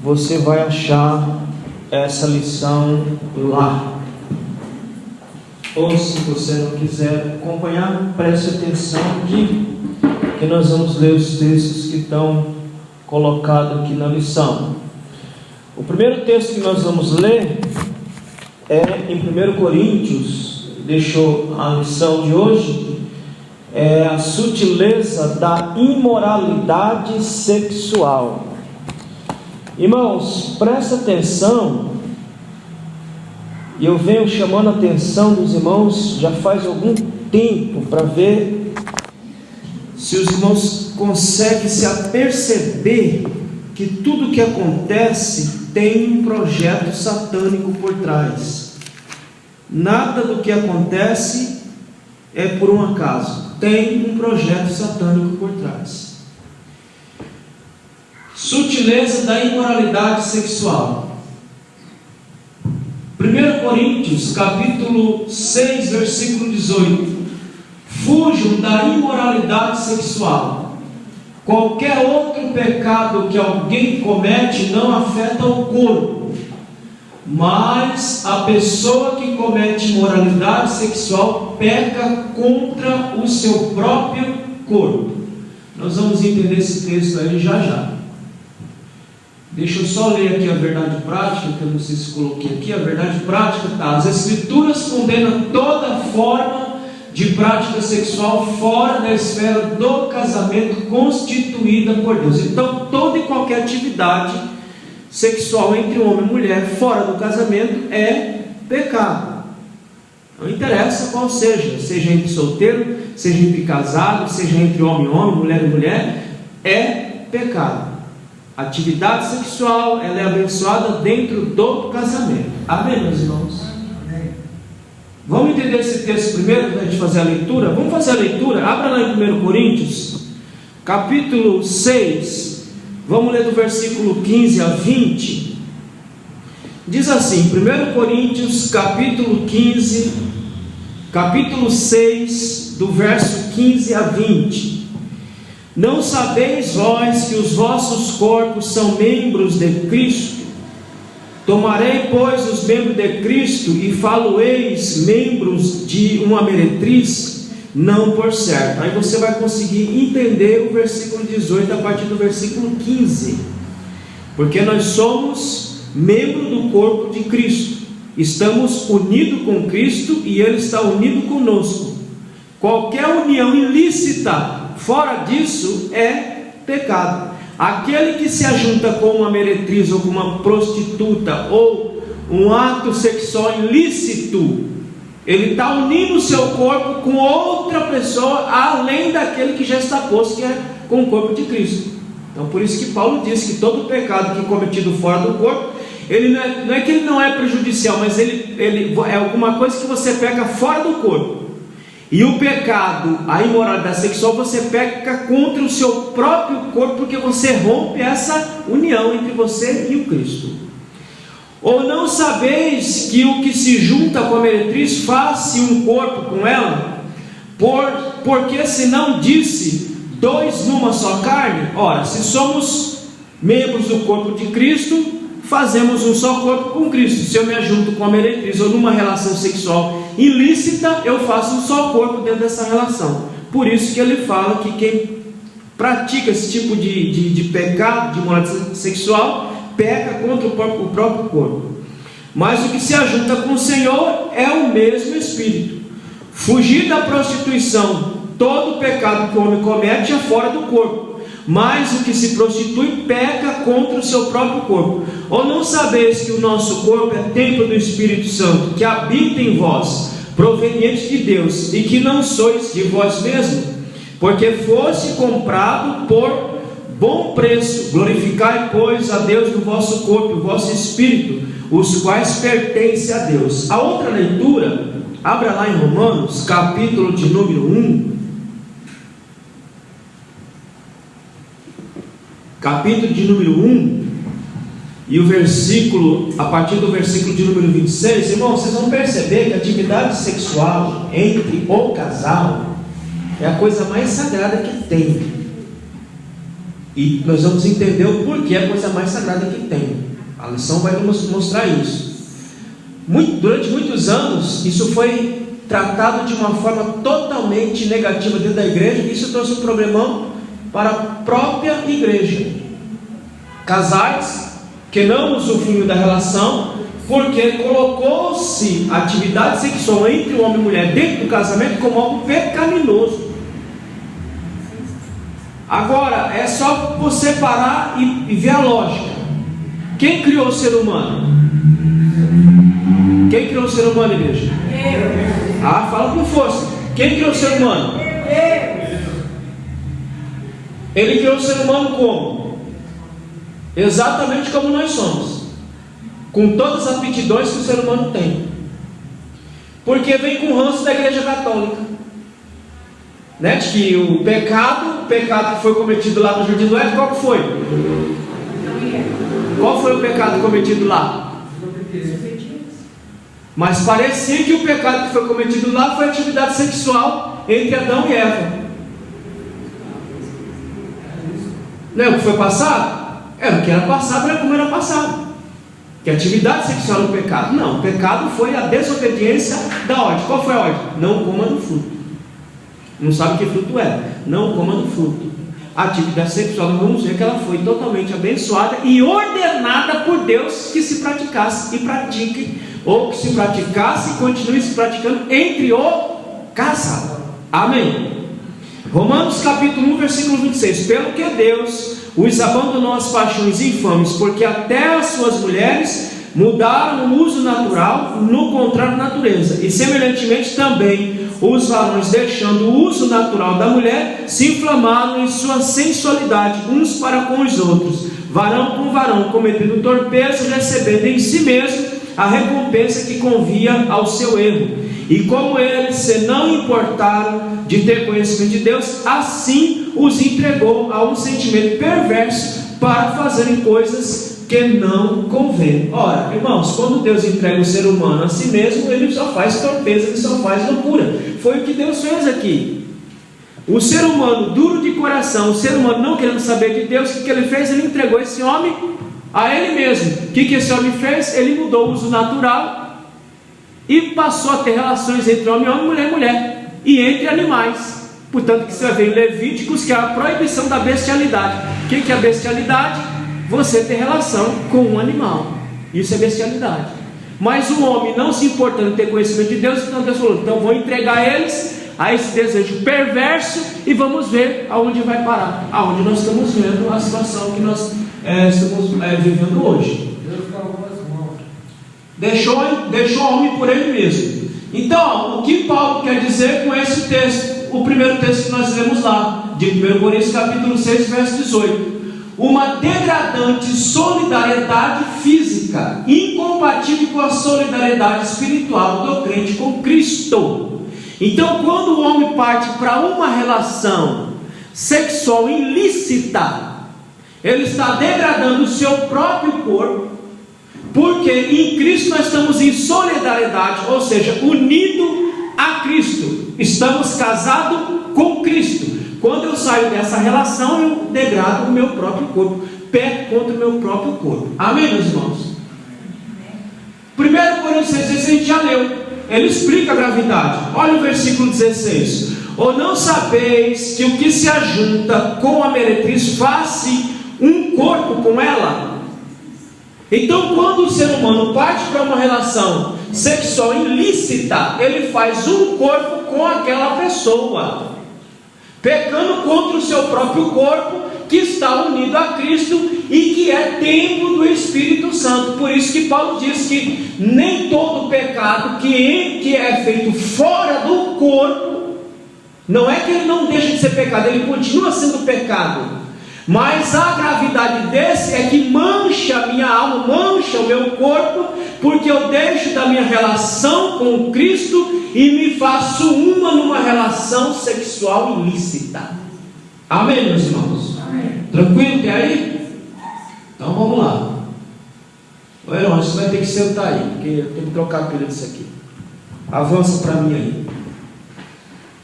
você vai achar essa lição lá. Ou se você não quiser acompanhar, preste atenção que nós vamos ler os textos que estão colocados aqui na lição. O primeiro texto que nós vamos ler é em 1 Coríntios, deixou a lição de hoje, é a sutileza da imoralidade sexual. Irmãos, presta atenção, e eu venho chamando a atenção dos irmãos já faz algum tempo, para ver se os irmãos conseguem se aperceber que tudo que acontece tem um projeto satânico por trás. Nada do que acontece é por um acaso, tem um projeto satânico por trás. Sutileza da imoralidade sexual. 1 Coríntios capítulo 6, versículo 18. Fujam da imoralidade sexual. Qualquer outro pecado que alguém comete não afeta o corpo, mas a pessoa que comete imoralidade sexual peca contra o seu próprio corpo. Nós vamos entender esse texto aí já. Deixa eu só ler aqui a verdade prática, que eu não sei se coloquei aqui. A verdade prática está: as Escrituras condenam toda forma de prática sexual fora da esfera do casamento constituída por Deus. Então, toda e qualquer atividade sexual entre homem e mulher fora do casamento é pecado. Não interessa qual seja entre solteiro, seja entre casado, seja entre homem e homem, mulher e mulher, é pecado. A atividade sexual, ela é abençoada dentro do casamento. Amém, meus irmãos? Amém. Vamos entender esse texto primeiro, para a gente fazer a leitura? Vamos fazer a leitura? Abra lá em 1 Coríntios, capítulo 6. Vamos ler do versículo 15 a 20. Diz assim, 1 Coríntios, capítulo 15, capítulo 6, do verso 15 a 20. Não sabeis vós que os vossos corpos são membros de Cristo? Tomarei, pois, os membros de Cristo e falo-eis membros de uma meretriz? Não por certo. Aí você vai conseguir entender o versículo 18 a partir do versículo 15. Porque nós somos membro do corpo de Cristo. Estamos unidos com Cristo e Ele está unido conosco. Qualquer união ilícita fora disso é pecado. Aquele que se ajunta com uma meretriz ou com uma prostituta ou um ato sexual ilícito, ele está unindo o seu corpo com outra pessoa além daquele que já está posto, que é com o corpo de Cristo. Então por isso que Paulo diz que todo pecado que é cometido fora do corpo, ele não é que ele não é prejudicial, mas ele é alguma coisa que você peca fora do corpo. E o pecado, a imoralidade sexual, você peca contra o seu próprio corpo, porque você rompe essa união entre você e o Cristo. Ou não sabeis que o que se junta com a meretriz faz-se um corpo com ela? Porque se não disse, dois numa só carne? Ora, se somos membros do corpo de Cristo, fazemos um só corpo com Cristo. Se eu me ajunto com a meretriz ou numa relação sexual ilícita, eu faço um só corpo dentro dessa relação. Por isso que ele fala que quem pratica esse tipo de pecado, de imoralidade sexual, peca contra o próprio corpo. Mas o que se ajunta com o Senhor é o mesmo Espírito. Fugir da prostituição. Todo pecado que o homem comete é fora do corpo, mas o que se prostitui peca contra o seu próprio corpo. Ou não sabeis que o nosso corpo é templo do Espírito Santo, que habita em vós, proveniente de Deus, e que não sois de vós mesmos, porque foste comprado por bom preço? Glorificai, pois, a Deus no vosso corpo, o vosso espírito, os quais pertencem a Deus. A outra leitura, abra lá em Romanos, capítulo de número 1. Capítulo de número 1, e o versículo, a partir do versículo de número 26, irmãos, vocês vão perceber que a atividade sexual entre o casal é a coisa mais sagrada que tem. E nós vamos entender o porquê a coisa mais sagrada que tem. A lição vai nos mostrar isso. Durante muitos anos, isso foi tratado de uma forma totalmente negativa dentro da igreja. Isso trouxe um problemão para a própria igreja. Casais que não usufruíam da relação, porque colocou-se a atividade sexual entre o homem e a mulher dentro do casamento como algo pecaminoso. Agora, é só você parar e ver a lógica. Quem criou o ser humano? Quem criou o ser humano, igreja? Ah, fala com força. Quem criou o ser humano? Ele criou o ser humano como? Exatamente como nós somos, com todas as aptidões que o ser humano tem. Porque vem com o ranço da igreja católica, né? De que o pecado que foi cometido lá no Jardim do Éden, qual que foi? Qual foi o pecado cometido lá? Mas parecia que o pecado que foi cometido lá foi a atividade sexual entre Adão e Eva. Não é o que foi passado? Era o que era passado, era como era passado. Que a atividade sexual é o pecado. Não, o pecado foi a desobediência da ordem. Qual foi a ordem? Não coma do fruto. Não sabe que fruto é? Não coma do fruto. A atividade sexual, nós vamos ver que ela foi totalmente abençoada e ordenada por Deus que se praticasse e pratique, ou que se praticasse e continue se praticando entre o casal. Amém. Romanos capítulo 1, versículo 26. Pelo que Deus os abandonou as paixões infames, porque até as suas mulheres mudaram o uso natural no contrário da natureza, e semelhantemente também os varões, deixando o uso natural da mulher, se inflamaram em sua sensualidade uns para com os outros, varão com varão, cometendo torpeza, recebendo em si mesmo a recompensa que convia ao seu erro. E como eles se não importaram de ter conhecimento de Deus, assim os entregou a um sentimento perverso para fazerem coisas que não convém. Ora, irmãos, quando Deus entrega o ser humano a si mesmo, ele só faz torpeza, ele só faz loucura. Foi o que Deus fez aqui. O ser humano duro de coração, o ser humano não querendo saber de Deus, o que ele fez? Ele entregou esse homem a ele mesmo. O que esse homem fez? Ele mudou o uso natural e passou a ter relações entre homem e homem, mulher e mulher, e entre animais. Portanto, que você vai ver em Levíticos, que é a proibição da bestialidade. O que é a bestialidade? Você ter relação com um animal. Isso é bestialidade. Mas o homem, não se importando em ter conhecimento de Deus, então Deus falou: então vou entregar eles a esse desejo perverso e vamos ver aonde vai parar. Aonde nós estamos vendo a situação que nós estamos vivendo hoje. Deixou o homem por ele mesmo. Então, o que Paulo quer dizer com esse texto? O primeiro texto que nós lemos lá, de 1 Coríntios capítulo 6, verso 18. Uma degradante solidariedade física, incompatível com a solidariedade espiritual do crente com Cristo. Então, quando o homem parte para uma relação sexual ilícita, ele está degradando o seu próprio corpo, porque em Cristo nós estamos em solidariedade, ou seja, unido a Cristo. Estamos casados com Cristo. Quando eu saio dessa relação, eu degrado o meu próprio corpo, peco contra o meu próprio corpo. Amém, meus irmãos? 1 Coríntios 6, a gente já leu. Ele explica a gravidade. Olha o versículo 16. Ou não sabeis que o que se ajunta com a meretriz faz-se um corpo com ela? Então, quando o ser humano parte para uma relação sexual ilícita, ele faz um corpo com aquela pessoa, pecando contra o seu próprio corpo, que está unido a Cristo e que é templo do Espírito Santo. Por isso que Paulo diz que nem todo pecado que é feito fora do corpo, não é que ele não deixa de ser pecado, ele continua sendo pecado. Mas a gravidade desse é que mancha a minha alma, mancha o meu corpo, porque eu deixo da minha relação com Cristo e me faço uma numa relação sexual ilícita. Amém, meus irmãos? Amém. Tranquilo até aí? Então vamos lá. Ô irmão, você vai ter que sentar aí, porque eu tenho que trocar a pilha disso aqui. Avança para mim aí.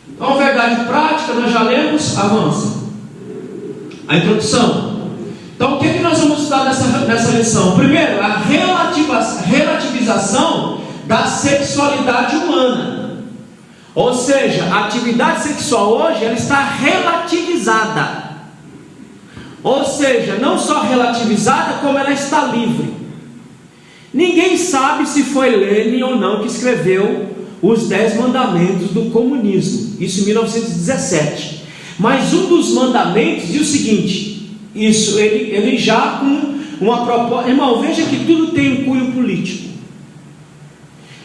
Então, verdade prática, nós já lemos, avança. A introdução. Então, o que nós vamos estudar nessa lição? Primeiro, a relativização da sexualidade humana. Ou seja, a atividade sexual hoje ela está relativizada. Ou seja, não só relativizada, como ela está livre. Ninguém sabe se foi Lenin ou não que escreveu os 10 mandamentos do comunismo. Isso em 1917. Mas um dos mandamentos diz o seguinte... Isso, ele já com uma proposta. Irmão, veja que tudo tem um cunho político.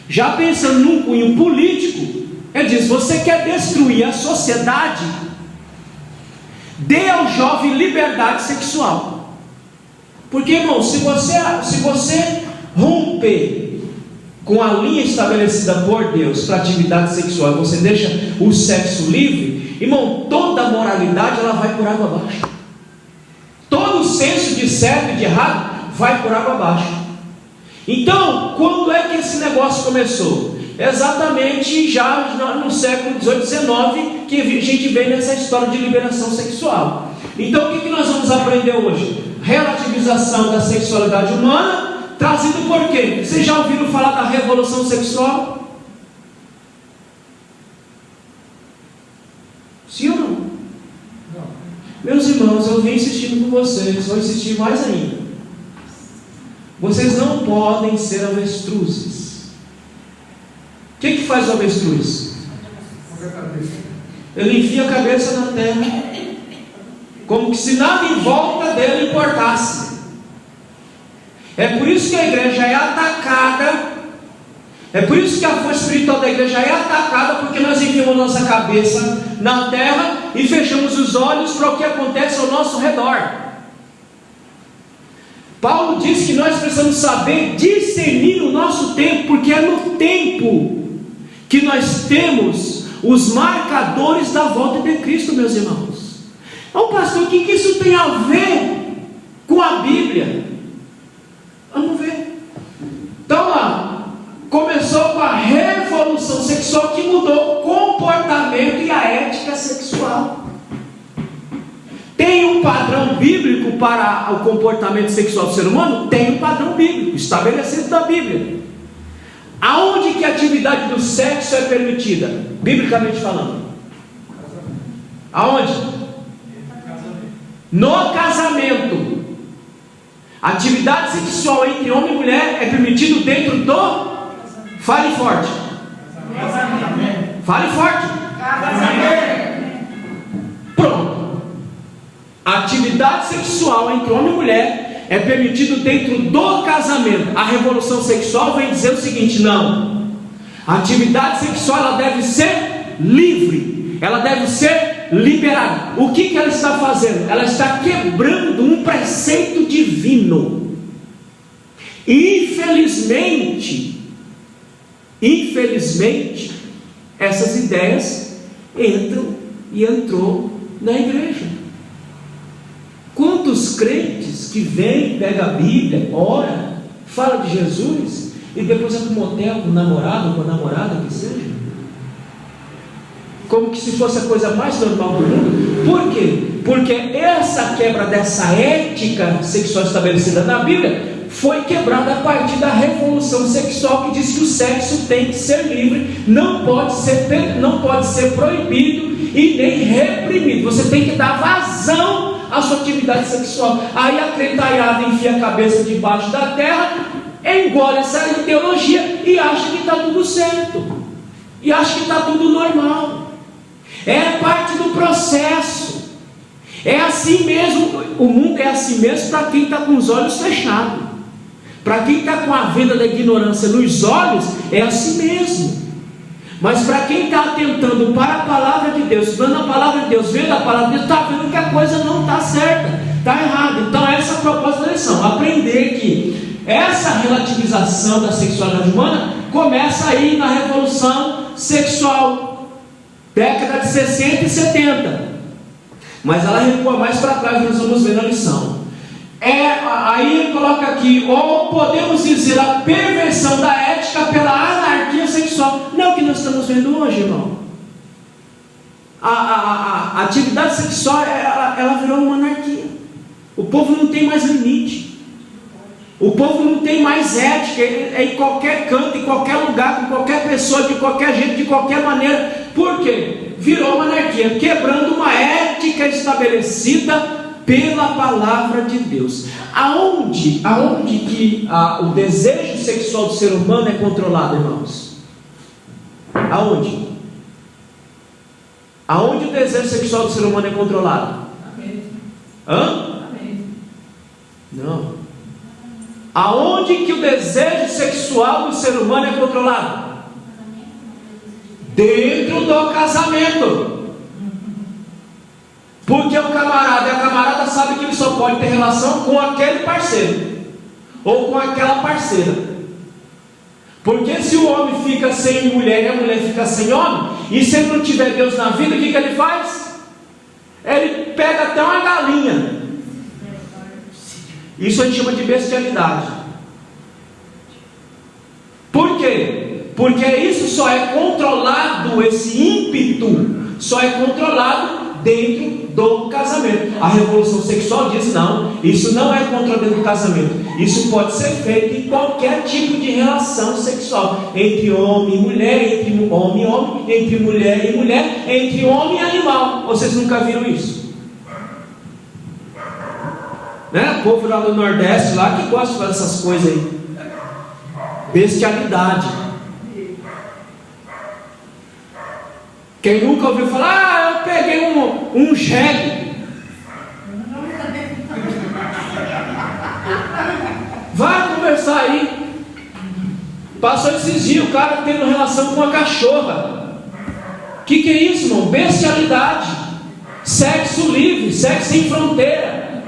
Já pensando num cunho político, ele diz: você quer destruir a sociedade? Dê ao jovem liberdade sexual. Porque, irmão, se você romper com a linha estabelecida por Deus para atividade sexual, você deixa o sexo livre, irmão, toda a moralidade ela vai por água abaixo. Todo o senso de certo e de errado vai por água abaixo. Então, quando é que esse negócio começou? Exatamente já no século XVIII, XIX, que a gente vê nessa história de liberação sexual. Então, o que nós vamos aprender hoje? Relativização da sexualidade humana, trazido por quê? Vocês já ouviram falar da revolução sexual? Sim ou não? Meus irmãos, eu venho insistindo com vocês, vou insistir mais ainda. Vocês não podem ser avestruzes. O que faz o avestruz? Ele enfia a cabeça na terra, como que se nada em volta dele importasse. É por isso que a igreja é atacada. É por isso que a força espiritual da igreja é atacada, porque nós enfiamos nossa cabeça na terra e fechamos os olhos para o que acontece ao nosso redor. Paulo diz que nós precisamos saber discernir o nosso tempo, porque é no tempo que nós temos os marcadores da volta de Cristo, meus irmãos. Então, pastor, o que isso tem a ver com a Bíblia? Vamos ver. Então lá, começou com a revolução sexual que mudou o comportamento e a ética sexual. Tem um padrão bíblico para o comportamento sexual do ser humano? Tem um padrão bíblico, estabelecido na Bíblia. Aonde que a atividade do sexo é permitida? Biblicamente falando. Aonde? No casamento. A atividade sexual entre homem e mulher é permitido dentro do... Fale forte. Casamento. Fale forte. Casamento. Pronto. A atividade sexual entre homem e mulher é permitido dentro do casamento. A revolução sexual vem dizer o seguinte: não. A atividade sexual ela deve ser livre. Ela deve ser liberada. O que ela está fazendo? Ela está quebrando um preceito divino. Infelizmente, essas ideias entrou na igreja. Quantos crentes que vêm, pega a Bíblia, ora, fala de Jesus e depois vai para um motel com o namorado ou com a namorada que seja, como que se fosse a coisa mais normal do mundo. Por quê? Porque essa quebra dessa ética sexual estabelecida na Bíblia foi quebrada a partir da revolução sexual, que diz que o sexo tem que ser livre, não pode ser proibido e nem reprimido. Você tem que dar vazão à sua atividade sexual. Aí a cretaiada enfia a cabeça debaixo da terra, engole essa ideologia e acha que está tudo certo, e acha que está tudo normal. É parte do processo. É assim mesmo. O mundo é assim mesmo para quem está com os olhos fechados. Para quem está com a venda da ignorância nos olhos, é assim mesmo. Mas para quem está atentando para a palavra de Deus, estudando a palavra de Deus, vendo a palavra de Deus, está vendo que a coisa não está certa, está errada. Então essa é a proposta da lição: aprender que essa relativização da sexualidade humana começa aí na revolução sexual, década de 60 e 70, mas ela recua mais para trás, nós vamos ver na lição. Aí coloca aqui, ou podemos dizer a perversão da ética pela anarquia sexual. Não é o que nós estamos vendo hoje, irmão. A A atividade sexual, ela virou uma anarquia. O povo não tem mais limite. O povo não tem mais ética. É em qualquer canto, em qualquer lugar, com qualquer pessoa, de qualquer jeito, de qualquer maneira. Por quê? Virou uma anarquia, quebrando uma ética estabelecida pela palavra de Deus. Aonde que o desejo sexual do ser humano é controlado, irmãos? Aonde? Aonde o desejo sexual do ser humano é controlado? Hã? Não. Aonde que o desejo sexual do ser humano é controlado? Dentro do casamento. Porque o camarada e a camarada sabe que ele só pode ter relação com aquele parceiro ou com aquela parceira. Porque se o homem fica sem mulher e a mulher fica sem homem, e se ele não tiver Deus na vida, o que ele faz? Ele pega até uma galinha. Isso a gente chama de bestialidade. Por quê? Porque isso só é controlado, esse ímpeto só é controlado dentro do casamento. A revolução sexual diz não, isso não é contra dentro do casamento. Isso pode ser feito em qualquer tipo de relação sexual, entre homem e mulher, entre homem e homem, entre mulher e mulher, entre homem e animal. Vocês nunca viram isso? Né? O povo lá do Nordeste lá que gosta de fazer essas coisas aí. Bestialidade. Quem nunca ouviu falar, eu peguei um jegue. Vai conversar aí. Passou esses dias o cara tendo relação com uma cachorra. Que é isso, irmão? Bestialidade. Sexo livre, sexo sem fronteira,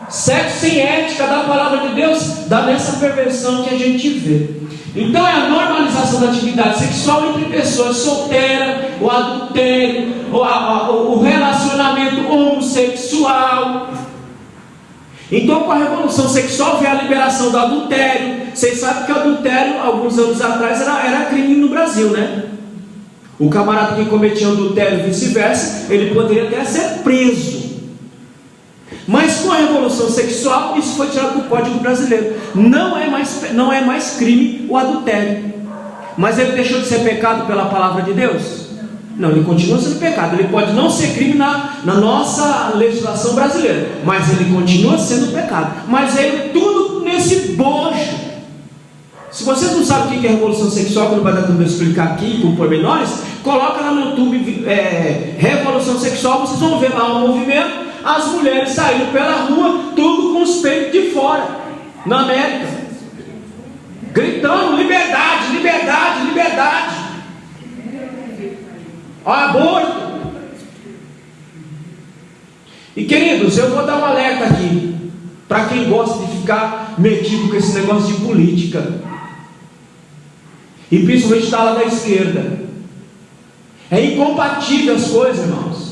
sexo sem ética da palavra de Deus. Dá nessa perversão que a gente vê. Então é a normalização da atividade sexual entre pessoas solteiras, o adultério, o relacionamento homossexual. Então com a revolução sexual veio a liberação do adultério. Vocês sabem que o adultério, alguns anos atrás, era crime no Brasil, né? O camarada que cometia adultério e vice-versa, ele poderia até ser preso. Mas com a revolução sexual, isso foi tirado do Código Brasileiro. Não é mais crime o adultério. Mas ele deixou de ser pecado pela palavra de Deus? Não, ele continua sendo pecado. Ele pode não ser crime na nossa legislação brasileira, mas ele continua sendo pecado. Mas é tudo nesse bojo. Se vocês não sabem o que é revolução sexual, que não vai dar tempo de explicar aqui com pormenores, coloca lá no YouTube revolução sexual, vocês vão ver lá um movimento. As mulheres saíram pela rua, tudo com os peitos de fora, na América, gritando liberdade, liberdade, liberdade, aborto. E queridos, eu vou dar um alerta aqui para quem gosta de ficar metido com esse negócio de política, e principalmente da ala da esquerda. É incompatível as coisas, irmãos.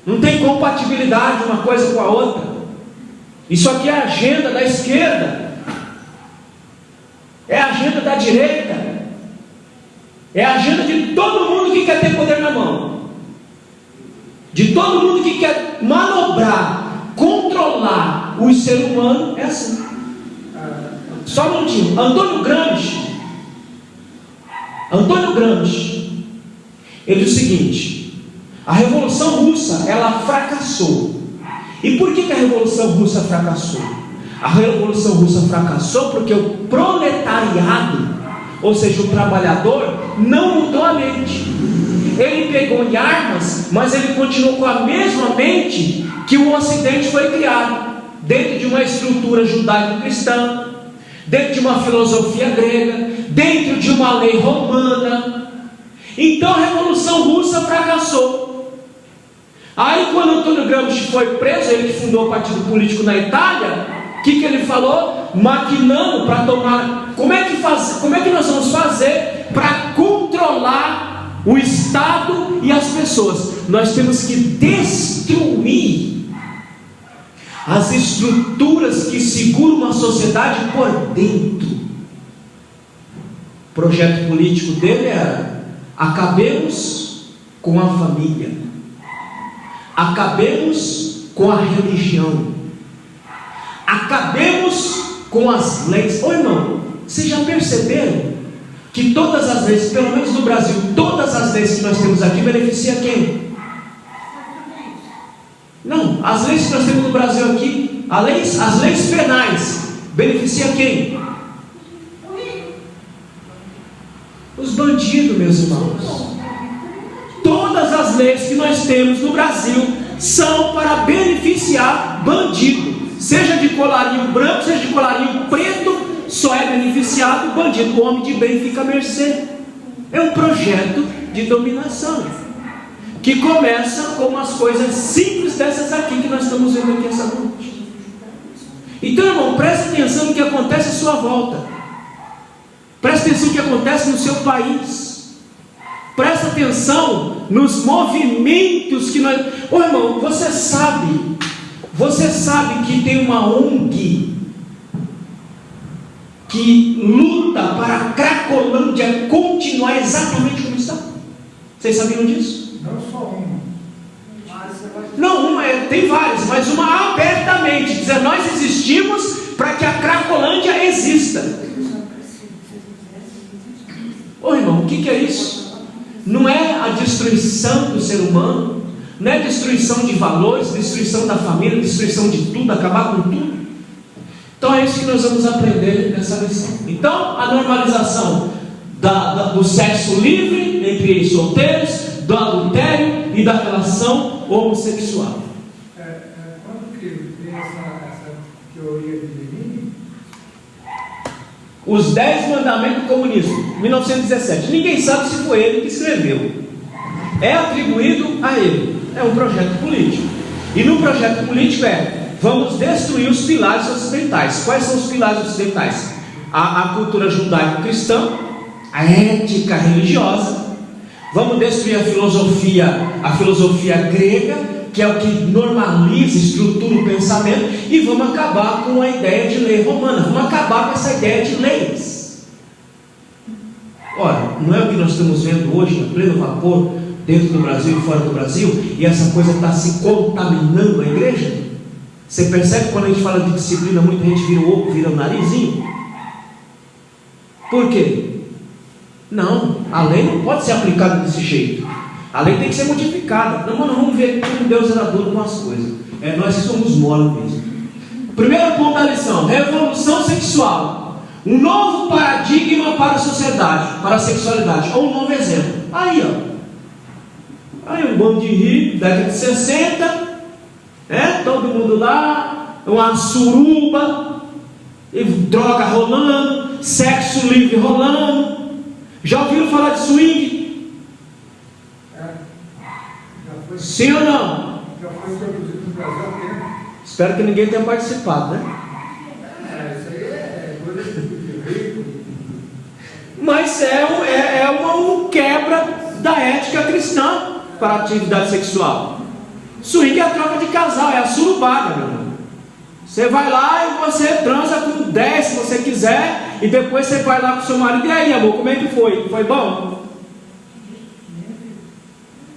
Não tem compatibilidade uma coisa com a outra. Isso aqui é a agenda da esquerda, é a agenda da direita, é a agenda de todo mundo que quer ter poder na mão, de todo mundo que quer manobrar, controlar o ser humano. É assim. Só um minutinho. Antônio Gramsci, ele diz o seguinte: a Revolução Russa, ela fracassou. E por que a Revolução Russa fracassou? A Revolução Russa fracassou porque o proletariado, ou seja, o trabalhador, não mudou a mente. Ele pegou em armas, mas ele continuou com a mesma mente que o Ocidente foi criado, dentro de uma estrutura judaico-cristã, dentro de uma filosofia grega, dentro de uma lei romana. Então a Revolução Russa fracassou. Aí quando Antônio Gramsci foi preso, ele que fundou o partido político na Itália, o que ele falou? Maquinando para tomar. Como é que nós vamos fazer para controlar o Estado e as pessoas? Nós temos que destruir as estruturas que seguram uma sociedade por dentro. O projeto político dele era: acabemos com a família. Acabemos com a religião. Acabemos com as leis. Ô irmão, vocês já perceberam que todas as leis, pelo menos no Brasil, todas as leis que nós temos aqui beneficiam quem? Não, as leis que nós temos no Brasil aqui, as leis penais, beneficiam quem? Os bandidos, meus irmãos. Todas as leis que nós temos no Brasil são para beneficiar bandido. Seja de colarinho branco, seja de colarinho preto, só é beneficiado o bandido. O homem de bem fica à mercê. É um projeto de dominação que começa com umas coisas simples dessas aqui que nós estamos vendo aqui essa noite. Então, irmão, preste atenção no que acontece à sua volta. Preste atenção no que acontece no seu país. Preste atenção nos movimentos que nós... Ô irmão, você sabe que tem uma ONG que luta para a Cracolândia continuar exatamente como está? Vocês sabiam disso? Não só uma. Não, tem várias, mas uma abertamente, dizendo: nós existimos para que a Cracolândia exista. Ô irmão, o que é isso? Não é a destruição do ser humano, não é destruição de valores, destruição da família, destruição de tudo, acabar com tudo. Então é isso que nós vamos aprender nessa lição. Então, a normalização do sexo livre entre solteiros, do adultério e da relação homossexual. Quando que tem essa teoria de Lenin? Os 10 mandamentos do comunismo, 1917. Ninguém sabe se foi ele que escreveu. É atribuído a ele. É um projeto político. E no projeto político vamos destruir os pilares ocidentais. Quais são os pilares ocidentais? A cultura judaico-cristã, a ética religiosa. Vamos destruir a filosofia grega, que é o que normaliza, estrutura o pensamento, e vamos acabar com a ideia de lei romana. Vamos acabar com essa ideia de leis. Ora, não é o que nós estamos vendo hoje, no pleno vapor, dentro do Brasil e fora do Brasil, e essa coisa está se contaminando a igreja? Você percebe que quando a gente fala de disciplina, muita gente vira o narizinho? Por quê? Não, a lei não pode ser aplicada desse jeito. A lei tem que ser modificada. Não, vamos ver como Deus era duro com as coisas. Nós que somos moles mesmo. Primeiro ponto da lição: revolução sexual. Um novo paradigma para a sociedade, para a sexualidade. Ou um novo exemplo. Aí um bando de rico, década de 60, todo mundo lá, uma suruba, droga rolando, sexo livre rolando. Já ouviram falar de swing? Sim ou não? Já foi introduzido no Brasil há tempo. Espero que ninguém tenha participado, né? Isso aí é coisa de rico. Mas é uma quebra da ética cristã para a atividade sexual. Swing é a troca de casal, é a surubada, meu irmão. Você vai lá e você transa com 10 se você quiser, e depois você vai lá com o seu marido. E aí, amor, como é que foi? Foi bom?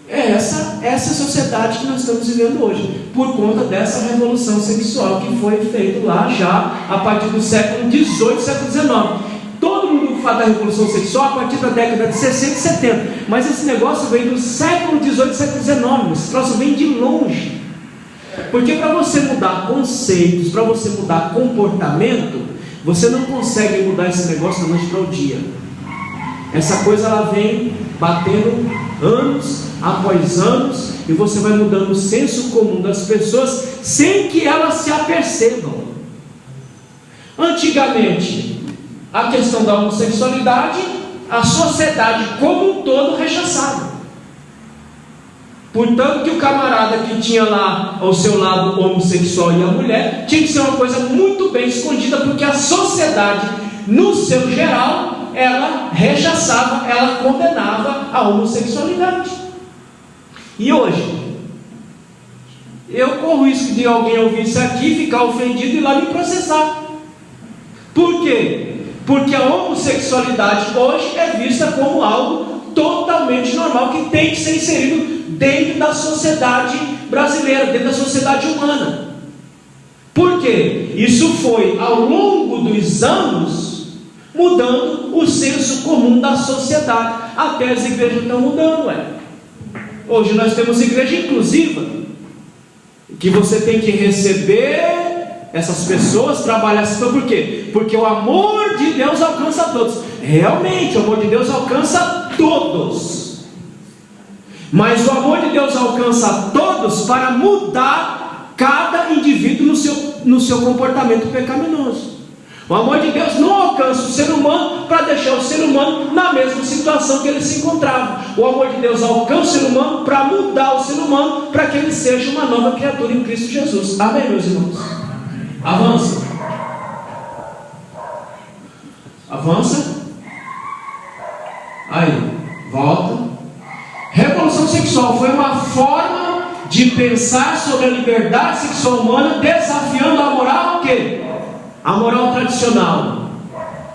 É essa sociedade que nós estamos vivendo hoje, por conta dessa revolução sexual que foi feita lá já a partir do século XVIII, século XIX. Todo mundo fala da revolução sexual a partir da década de 60 e 70, mas esse negócio vem do século XVIII, século XIX. Esse troço vem de longe. Porque para você mudar conceitos, para você mudar comportamento, você não consegue mudar esse negócio da noite para o dia. Essa coisa ela vem batendo anos após anos, e você vai mudando o senso comum das pessoas sem que elas se apercebam. Antigamente, a questão da homossexualidade, a sociedade como um todo rechaçava. Portanto, que o camarada que tinha lá ao seu lado homossexual e a mulher tinha que ser uma coisa muito bem escondida, porque a sociedade, no seu geral, ela rechaçava, ela condenava a homossexualidade. E hoje, eu corro o risco de alguém ouvir isso aqui, ficar ofendido e ir lá me processar. Por quê? Porque a homossexualidade hoje é vista como algo totalmente normal, que tem que ser inserido dentro da sociedade brasileira, dentro da sociedade humana. Por quê? Isso foi, ao longo dos anos, mudando o senso comum da sociedade. Até as igrejas estão mudando, Hoje nós temos igreja inclusiva, que você tem que receber essas pessoas, trabalhar assim. Por quê? Porque o amor de Deus alcança todos. Realmente, o amor de Deus alcança todos. Mas o amor de Deus alcança todos para mudar cada indivíduo no seu comportamento pecaminoso. O amor de Deus não alcança o ser humano para deixar o ser humano na mesma situação que ele se encontrava. O amor de Deus alcança o ser humano para mudar o ser humano, para que ele seja uma nova criatura em Cristo Jesus. Amém, meus irmãos? Avança. Avança. Aí, volta. Revolução sexual foi uma forma de pensar sobre a liberdade sexual humana, desafiando a moral o quê? A moral tradicional,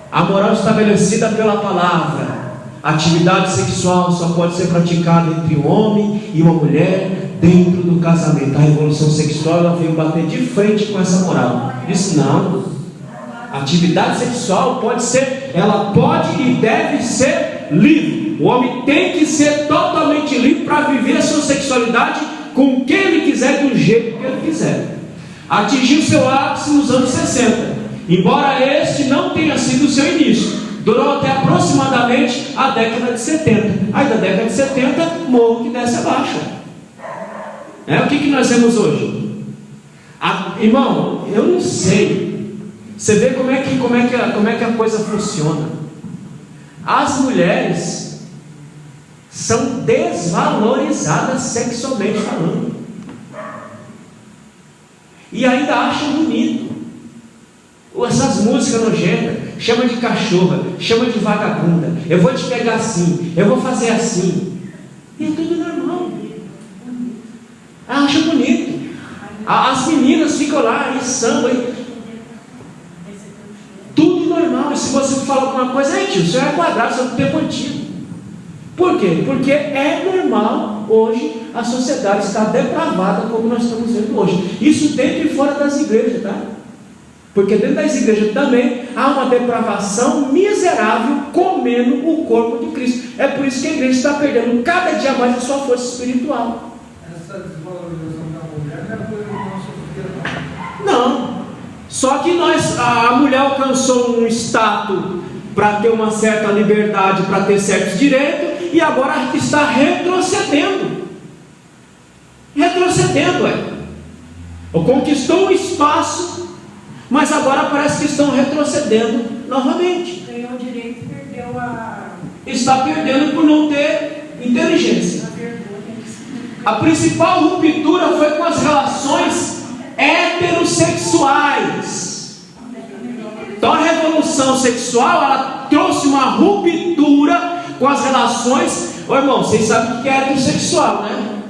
a moral estabelecida pela palavra. A atividade sexual só pode ser praticada entre um homem e uma mulher dentro do casamento. A revolução sexual, ela veio bater de frente com essa moral. Disse não, a atividade sexual ela pode e deve ser livre. O homem tem que ser totalmente livre para viver a sua sexualidade com quem ele quiser, do jeito que ele quiser. Atingiu seu ápice nos anos 60. Embora este não tenha sido o seu início, durou até aproximadamente a década de 70. Aí da década de 70, morro que desce abaixo. O que nós temos hoje? Irmão, eu não sei. Você vê como é que a coisa funciona. As mulheres são desvalorizadas sexualmente falando, e ainda acham bonito essas músicas nojentas. Chama de cachorra, chama de vagabunda. Eu vou te pegar assim, eu vou fazer assim. E é tudo normal. Acha bonito. As meninas ficam lá e samba, tudo normal. E se você falar alguma coisa, tio, o senhor é quadrado, o senhor é do tempo antigo. Por quê? Porque é normal. Hoje a sociedade está depravada, como nós estamos vendo hoje. Isso dentro e fora das igrejas, tá? Porque dentro das igrejas também há uma depravação miserável, comendo o corpo de Cristo. É por isso que a igreja está perdendo cada dia mais a sua força espiritual. Essa desvalorização da mulher não é coisa do nosso dia, não. Só que a mulher alcançou um status para ter uma certa liberdade, para ter certos direitos, e agora está retrocedendo. Ou conquistou um espaço, mas agora parece que estão retrocedendo novamente. Ganhou o direito e perdeu Está perdendo por não ter inteligência. A principal ruptura foi com as relações heterossexuais. Então a revolução sexual, ela trouxe uma ruptura com as relações. Ô irmão, vocês sabem o que é heterossexual, né?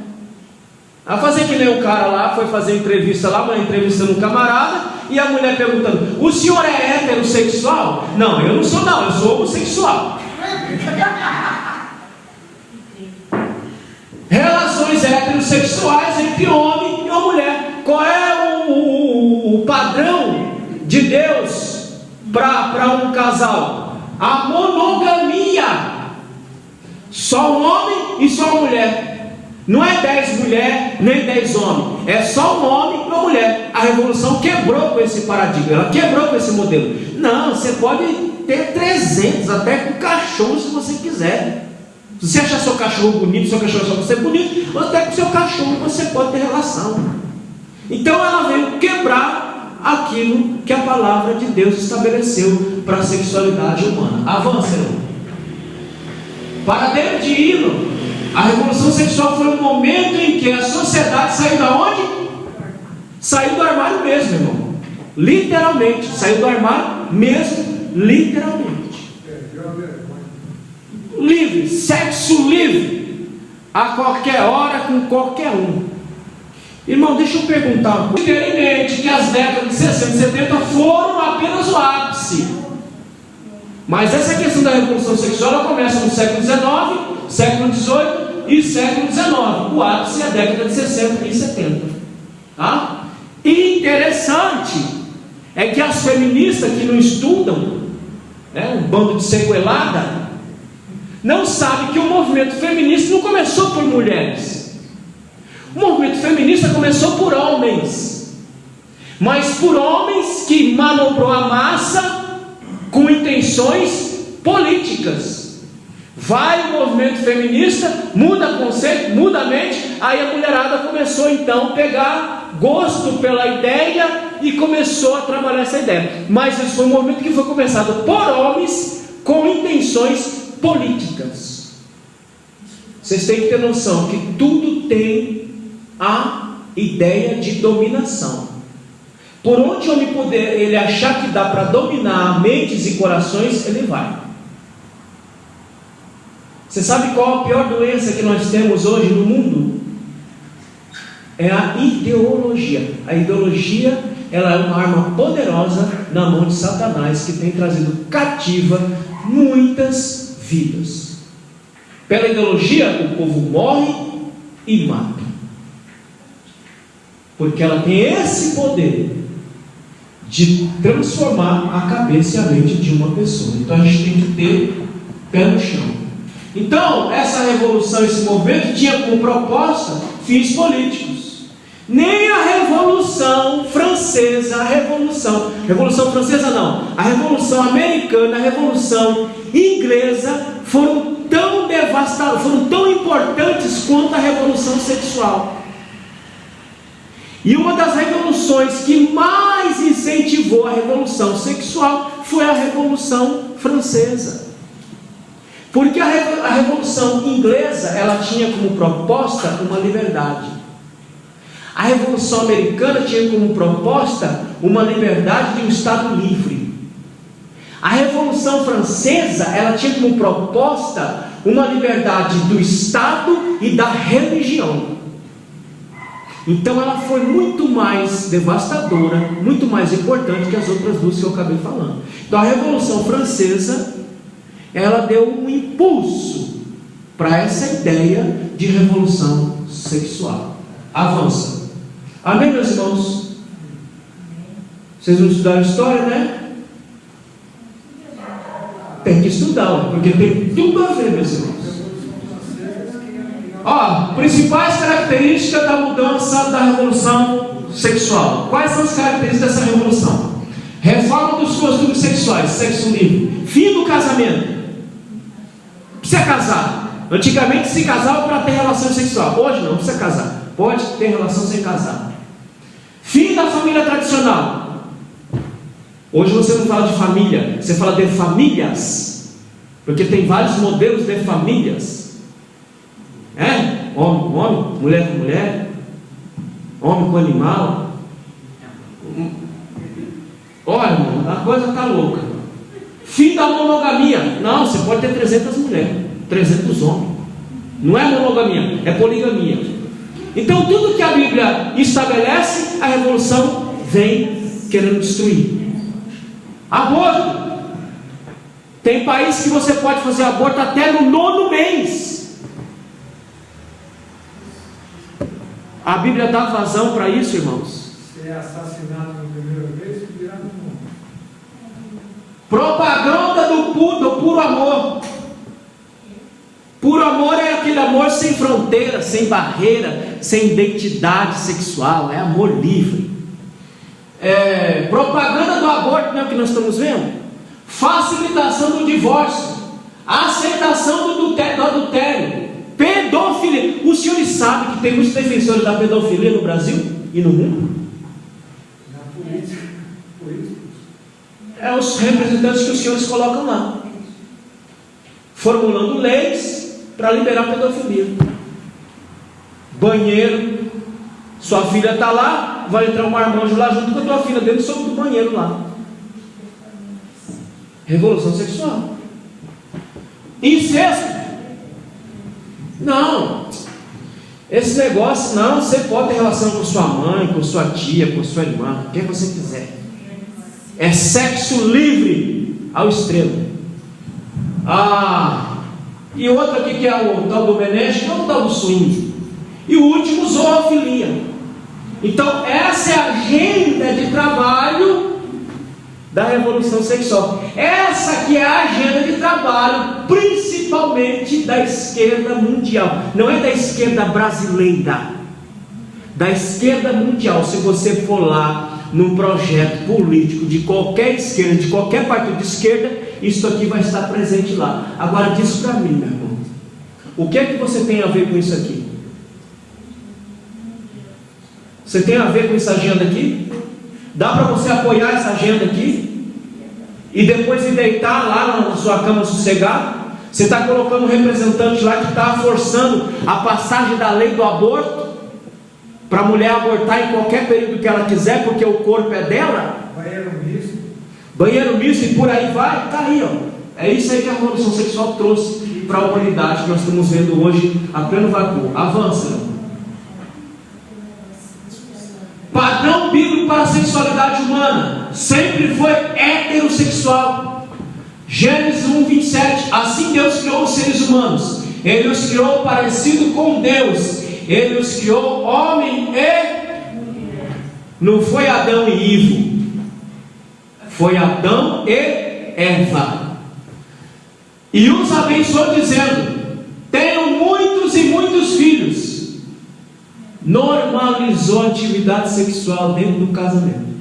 A fazer que nem o cara lá, foi fazer entrevista lá, uma entrevista no camarada, e a mulher perguntando: o senhor é heterossexual? Não, eu não sou não, eu sou homossexual. Relações heterossexuais entre homem e uma mulher. Qual é o padrão de Deus para um casal? A monogamia. Só um homem e só uma mulher. Não é 10 mulheres nem 10 homens, é só um homem e uma mulher. A revolução quebrou com esse paradigma, ela quebrou com esse modelo. Não, você pode ter 300, até com cachorro, se você quiser. Se você achar seu cachorro bonito, seu cachorro só você bonito, até com seu cachorro você pode ter relação. Então ela veio quebrar aquilo que a palavra de Deus estabeleceu para a sexualidade humana. Avança, irmão. Para David Hino, a revolução sexual foi um momento em que a sociedade saiu da onde? Saiu do armário mesmo, irmão. Literalmente, saiu do armário mesmo, literalmente. Livre, sexo livre, a qualquer hora, com qualquer um. Irmão, deixa eu perguntar. Ter em mente que as décadas de 60 e 70 foram apenas o ápice. Mas essa questão da revolução sexual, ela começa no século XIX, século XVIII e século XIX. O ápice é a década de 60 e 70. Tá? E interessante é que as feministas que não estudam, um bando de sequelada, não sabe que o movimento feminista não começou por mulheres. O movimento feminista começou por homens, mas por homens que manobrou a massa com intenções políticas. Vai o movimento feminista, muda conceito, muda a mente, aí a mulherada começou então a pegar gosto pela ideia e começou a trabalhar essa ideia. Mas esse foi um movimento que foi começado por homens com intenções políticas. Vocês têm que ter noção que tudo tem a ideia de dominação. Por onde o homem puder, ele achar que dá para dominar mentes e corações, ele vai. Você sabe qual a pior doença que nós temos hoje no mundo? É a ideologia. A ideologia, ela é uma arma poderosa na mão de Satanás, que tem trazido cativa muitas vidas. Pela ideologia, o povo morre e mata, porque ela tem esse poder de transformar a cabeça e a mente de uma pessoa. Então a gente tem que ter pé no chão. Então essa revolução, esse movimento tinha como proposta fins políticos. Nem a Revolução Francesa, a Revolução Francesa não, a Revolução Americana, a Revolução Inglesa foram tão devastadoras, foram tão importantes quanto a Revolução Sexual. E uma das revoluções que mais incentivou a Revolução Sexual foi a Revolução Francesa. Porque a Revolução Inglesa, ela tinha como proposta uma liberdade. A Revolução Americana tinha como proposta uma liberdade de um Estado livre. A Revolução Francesa, ela tinha como proposta uma liberdade do Estado e da religião. Então ela foi muito mais devastadora, muito mais importante que as outras duas que eu acabei falando. Então a Revolução Francesa, ela deu um impulso para essa ideia de revolução sexual. Avança. Amém, meus irmãos? Vocês não estudaram história, né? Tem que estudar, porque tem tudo a ver, meus irmãos. Principais características da mudança da revolução sexual. Quais são as características dessa revolução? Reforma dos costumes sexuais, sexo livre. Fim do casamento. Precisa casar. Antigamente se casava para ter relação sexual. Hoje não precisa casar. Pode ter relação sem casar. Fim da família tradicional. Hoje você não fala de família, você fala de famílias. Porque tem vários modelos de famílias. Homem com homem, mulher com mulher, homem com animal. Olha, irmão, a coisa está louca. Fim da monogamia. Não, você pode ter 300 mulheres, 300 homens. Não é monogamia, é poligamia. Então tudo que a Bíblia estabelece, a revolução vem querendo destruir. Aborto. Tem país que você pode fazer aborto até no 9º mês. A Bíblia dá vazão para isso, irmãos. Se é assassinado na primeira vez, virá no mundo. Propaganda do puro amor. Puro amor é aquele amor sem fronteira, sem barreira, sem identidade sexual. É amor livre. Propaganda do aborto, não é o que nós estamos vendo? Facilitação do divórcio. Aceitação do adultério. Pedofilia. Os senhores sabem que tem muitos defensores da pedofilia no Brasil e no mundo? Na política. É os representantes que os senhores colocam lá, formulando leis para liberar a pedofilia. Banheiro. Sua filha está lá, vai entrar um marmanjo lá junto com a tua filha dentro do banheiro lá. Revolução sexual. Incesto. Não, esse negócio, não, você pode ter relação com sua mãe, com sua tia, com sua irmã, quem você quiser. É sexo livre ao extremo. E outro aqui que é o tal do menéstico, e o tal do swing. E o último, zoofilia. Então essa é a agenda de trabalho da revolução sexual. Essa que é a agenda de trabalho, principalmente da esquerda mundial. Não é da esquerda brasileira, da esquerda mundial. Se você for lá num projeto político de qualquer esquerda, de qualquer partido de esquerda, isso aqui vai estar presente lá. Agora diz para mim, meu irmão, o que é que você tem a ver com isso aqui? Você tem a ver com essa agenda aqui? Dá para você apoiar essa agenda aqui? E depois ir deitar lá na sua cama sossegado? Você está colocando um representante lá que está forçando a passagem da lei do aborto, para a mulher abortar em qualquer período que ela quiser, porque o corpo é dela? Banheiro misto e por aí vai. Está aí, ó. É isso aí que a revolução sexual trouxe para a humanidade, que nós estamos vendo hoje a pleno vapor. Avança, irmão. Padrão bíblico para a sexualidade humana sempre foi heterossexual. Gênesis 1:27. Assim Deus criou os seres humanos. Ele os criou parecido com Deus. Ele os criou homem e... Não foi Adão e Ivo, foi Adão e Eva. E os abençoou dizendo: tenham muitos e muitos filhos. Normalizou a atividade sexual dentro do casamento.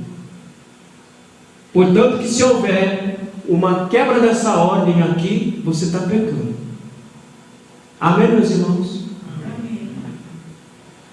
Portanto, que se houver uma quebra dessa ordem aqui, você está pecando. Amém, meus irmãos? Amém.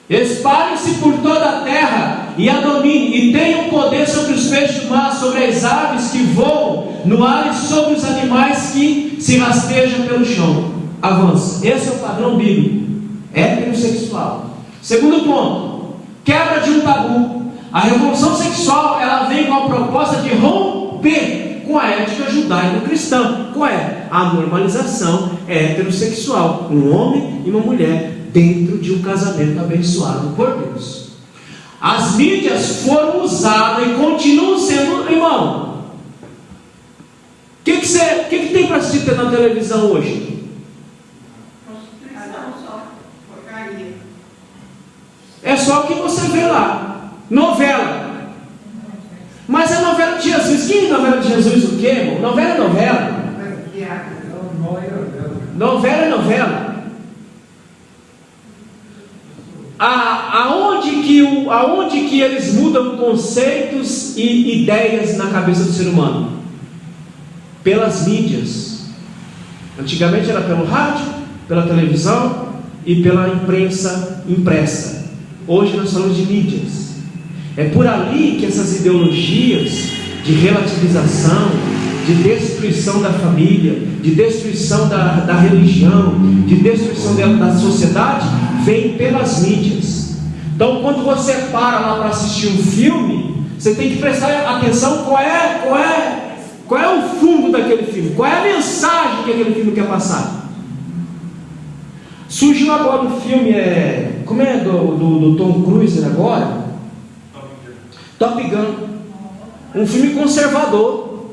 Espalhem-se por toda a terra e a dominem, e tenham poder sobre os peixes do mar, sobre as aves que voam no ar e sobre os animais que se rastejam pelo chão. Avança. Esse é o padrão bíblico heterossexual. Segundo ponto, quebra de um tabu. A revolução sexual, ela vem com a proposta de romper com a ética judaico-cristã. Qual é? A normalização heterossexual, um homem e uma mulher dentro de um casamento abençoado por Deus. As mídias foram usadas e continuam sendo, irmão. O que tem para assistir na televisão hoje? É só o que você vê lá. Novela. Mas a novela de Jesus. Que novela de Jesus o quê, irmão? Novela é novela. Novela é novela. Aonde que eles mudam conceitos e ideias na cabeça do ser humano? Pelas mídias. Antigamente era pelo rádio, pela televisão e pela imprensa impressa. Hoje nós falamos de mídias. É por ali que essas ideologias de relativização, de destruição da família, de destruição da religião, de destruição da sociedade, vem pelas mídias. Então, quando você para lá para assistir um filme, você tem que prestar atenção qual é o fundo daquele filme, qual é a mensagem que aquele filme quer passar. Surgiu agora um filme, como é do Tom Cruise agora? Top Gun. Um filme conservador.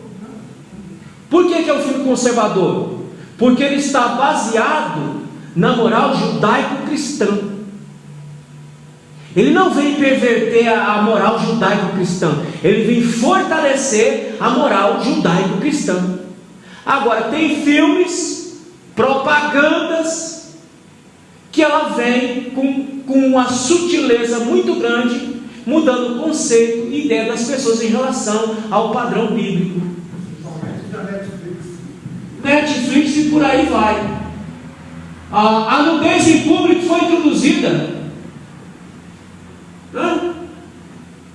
Por que é um filme conservador? Porque ele está baseado na moral judaico-cristã. Ele não vem perverter a moral judaico-cristã, ele vem fortalecer a moral judaico-cristã. Agora, tem filmes, propagandas, que ela vem com uma sutileza muito grande, mudando o conceito e ideia das pessoas em relação ao padrão bíblico. Netflix e por aí vai. A nudez em público foi introduzida.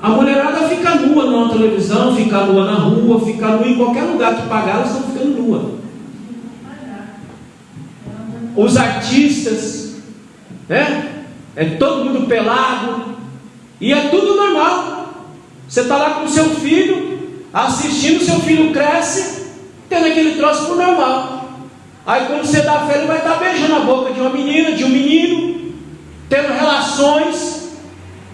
A mulherada fica nua na televisão, fica nua na rua, fica nua em qualquer lugar que pagar, elas estão ficando nua. Os artistas, é todo mundo pelado, e é tudo normal. Você está lá com o seu filho, assistindo, seu filho cresce, tendo aquele troço por normal. Aí quando você dá fé, ele vai estar beijando a boca de uma menina, de um menino, tendo relações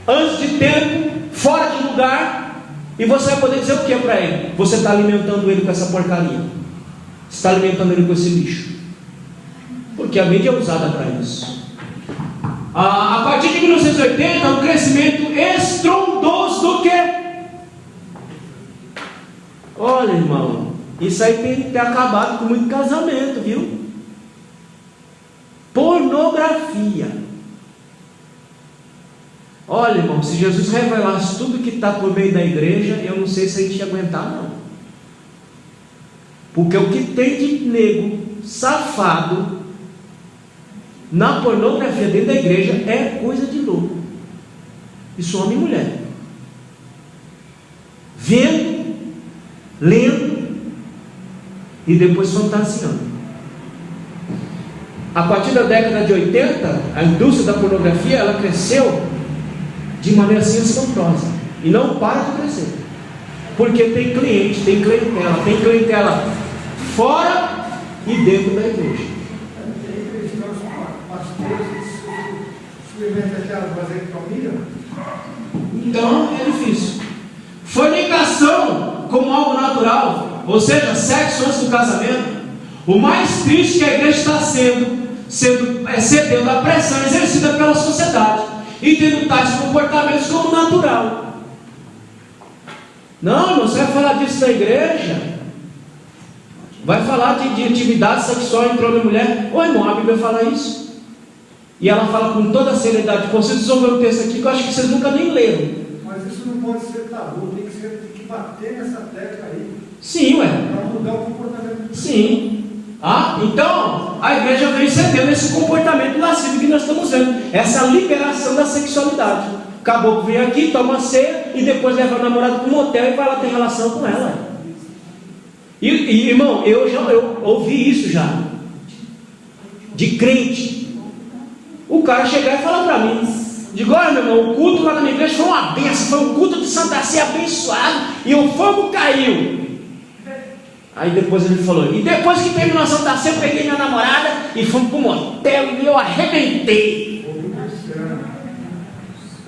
antes de tempo, fora de lugar, e você vai poder dizer o que para ele? Você está alimentando ele com essa porcaria, você está alimentando ele com esse lixo. Porque a mídia é usada para isso. A partir de 1980, um crescimento estrondoso do quê? Olha, irmão, isso aí tem que ter acabado com muito casamento, viu? Pornografia. Olha, irmão, se Jesus revelasse tudo que está por meio da igreja, eu não sei se a gente ia aguentar, não. Porque o que tem de nego safado na pornografia dentro da igreja é coisa de louco. Isso, homem e mulher. Vendo, lendo e depois fantasiando. A partir da década de 80, a indústria da pornografia ela cresceu de maneira assim espantosa e não para de crescer, porque tem cliente, tem clientela fora e dentro da igreja. Então é difícil. Fornicação como algo natural, ou seja, sexo antes do casamento. O mais triste que a igreja está cedendo à pressão exercida pela sociedade e tendo tais comportamentos como natural. Não, você vai falar disso na igreja? Vai falar de atividade sexual entre homem e mulher? Ô irmão, a Bíblia fala isso. E ela fala com toda a seriedade. Vocês desenvolveram um texto aqui que eu acho que vocês nunca nem leram. Mas isso não pode ser tabu, tem que bater nessa tecla aí. Sim, ué. Para mudar o comportamento. Sim. Então, a igreja vem cedendo esse comportamento lascivo que nós estamos vendo. Essa liberação da sexualidade. O caboclo vem aqui, toma ceia e depois leva a namorada para um motel e vai lá ter relação com ela. E irmão, eu ouvi isso já. De crente. O cara chegar e falar para mim. Digo, olha meu irmão, o culto lá na minha igreja foi uma benção. Foi um culto de Santa Ceia abençoado. E o fogo caiu. Aí depois ele falou, e depois que terminou a Santa Ceia, eu peguei minha namorada e fomos para um motel e eu arrebentei.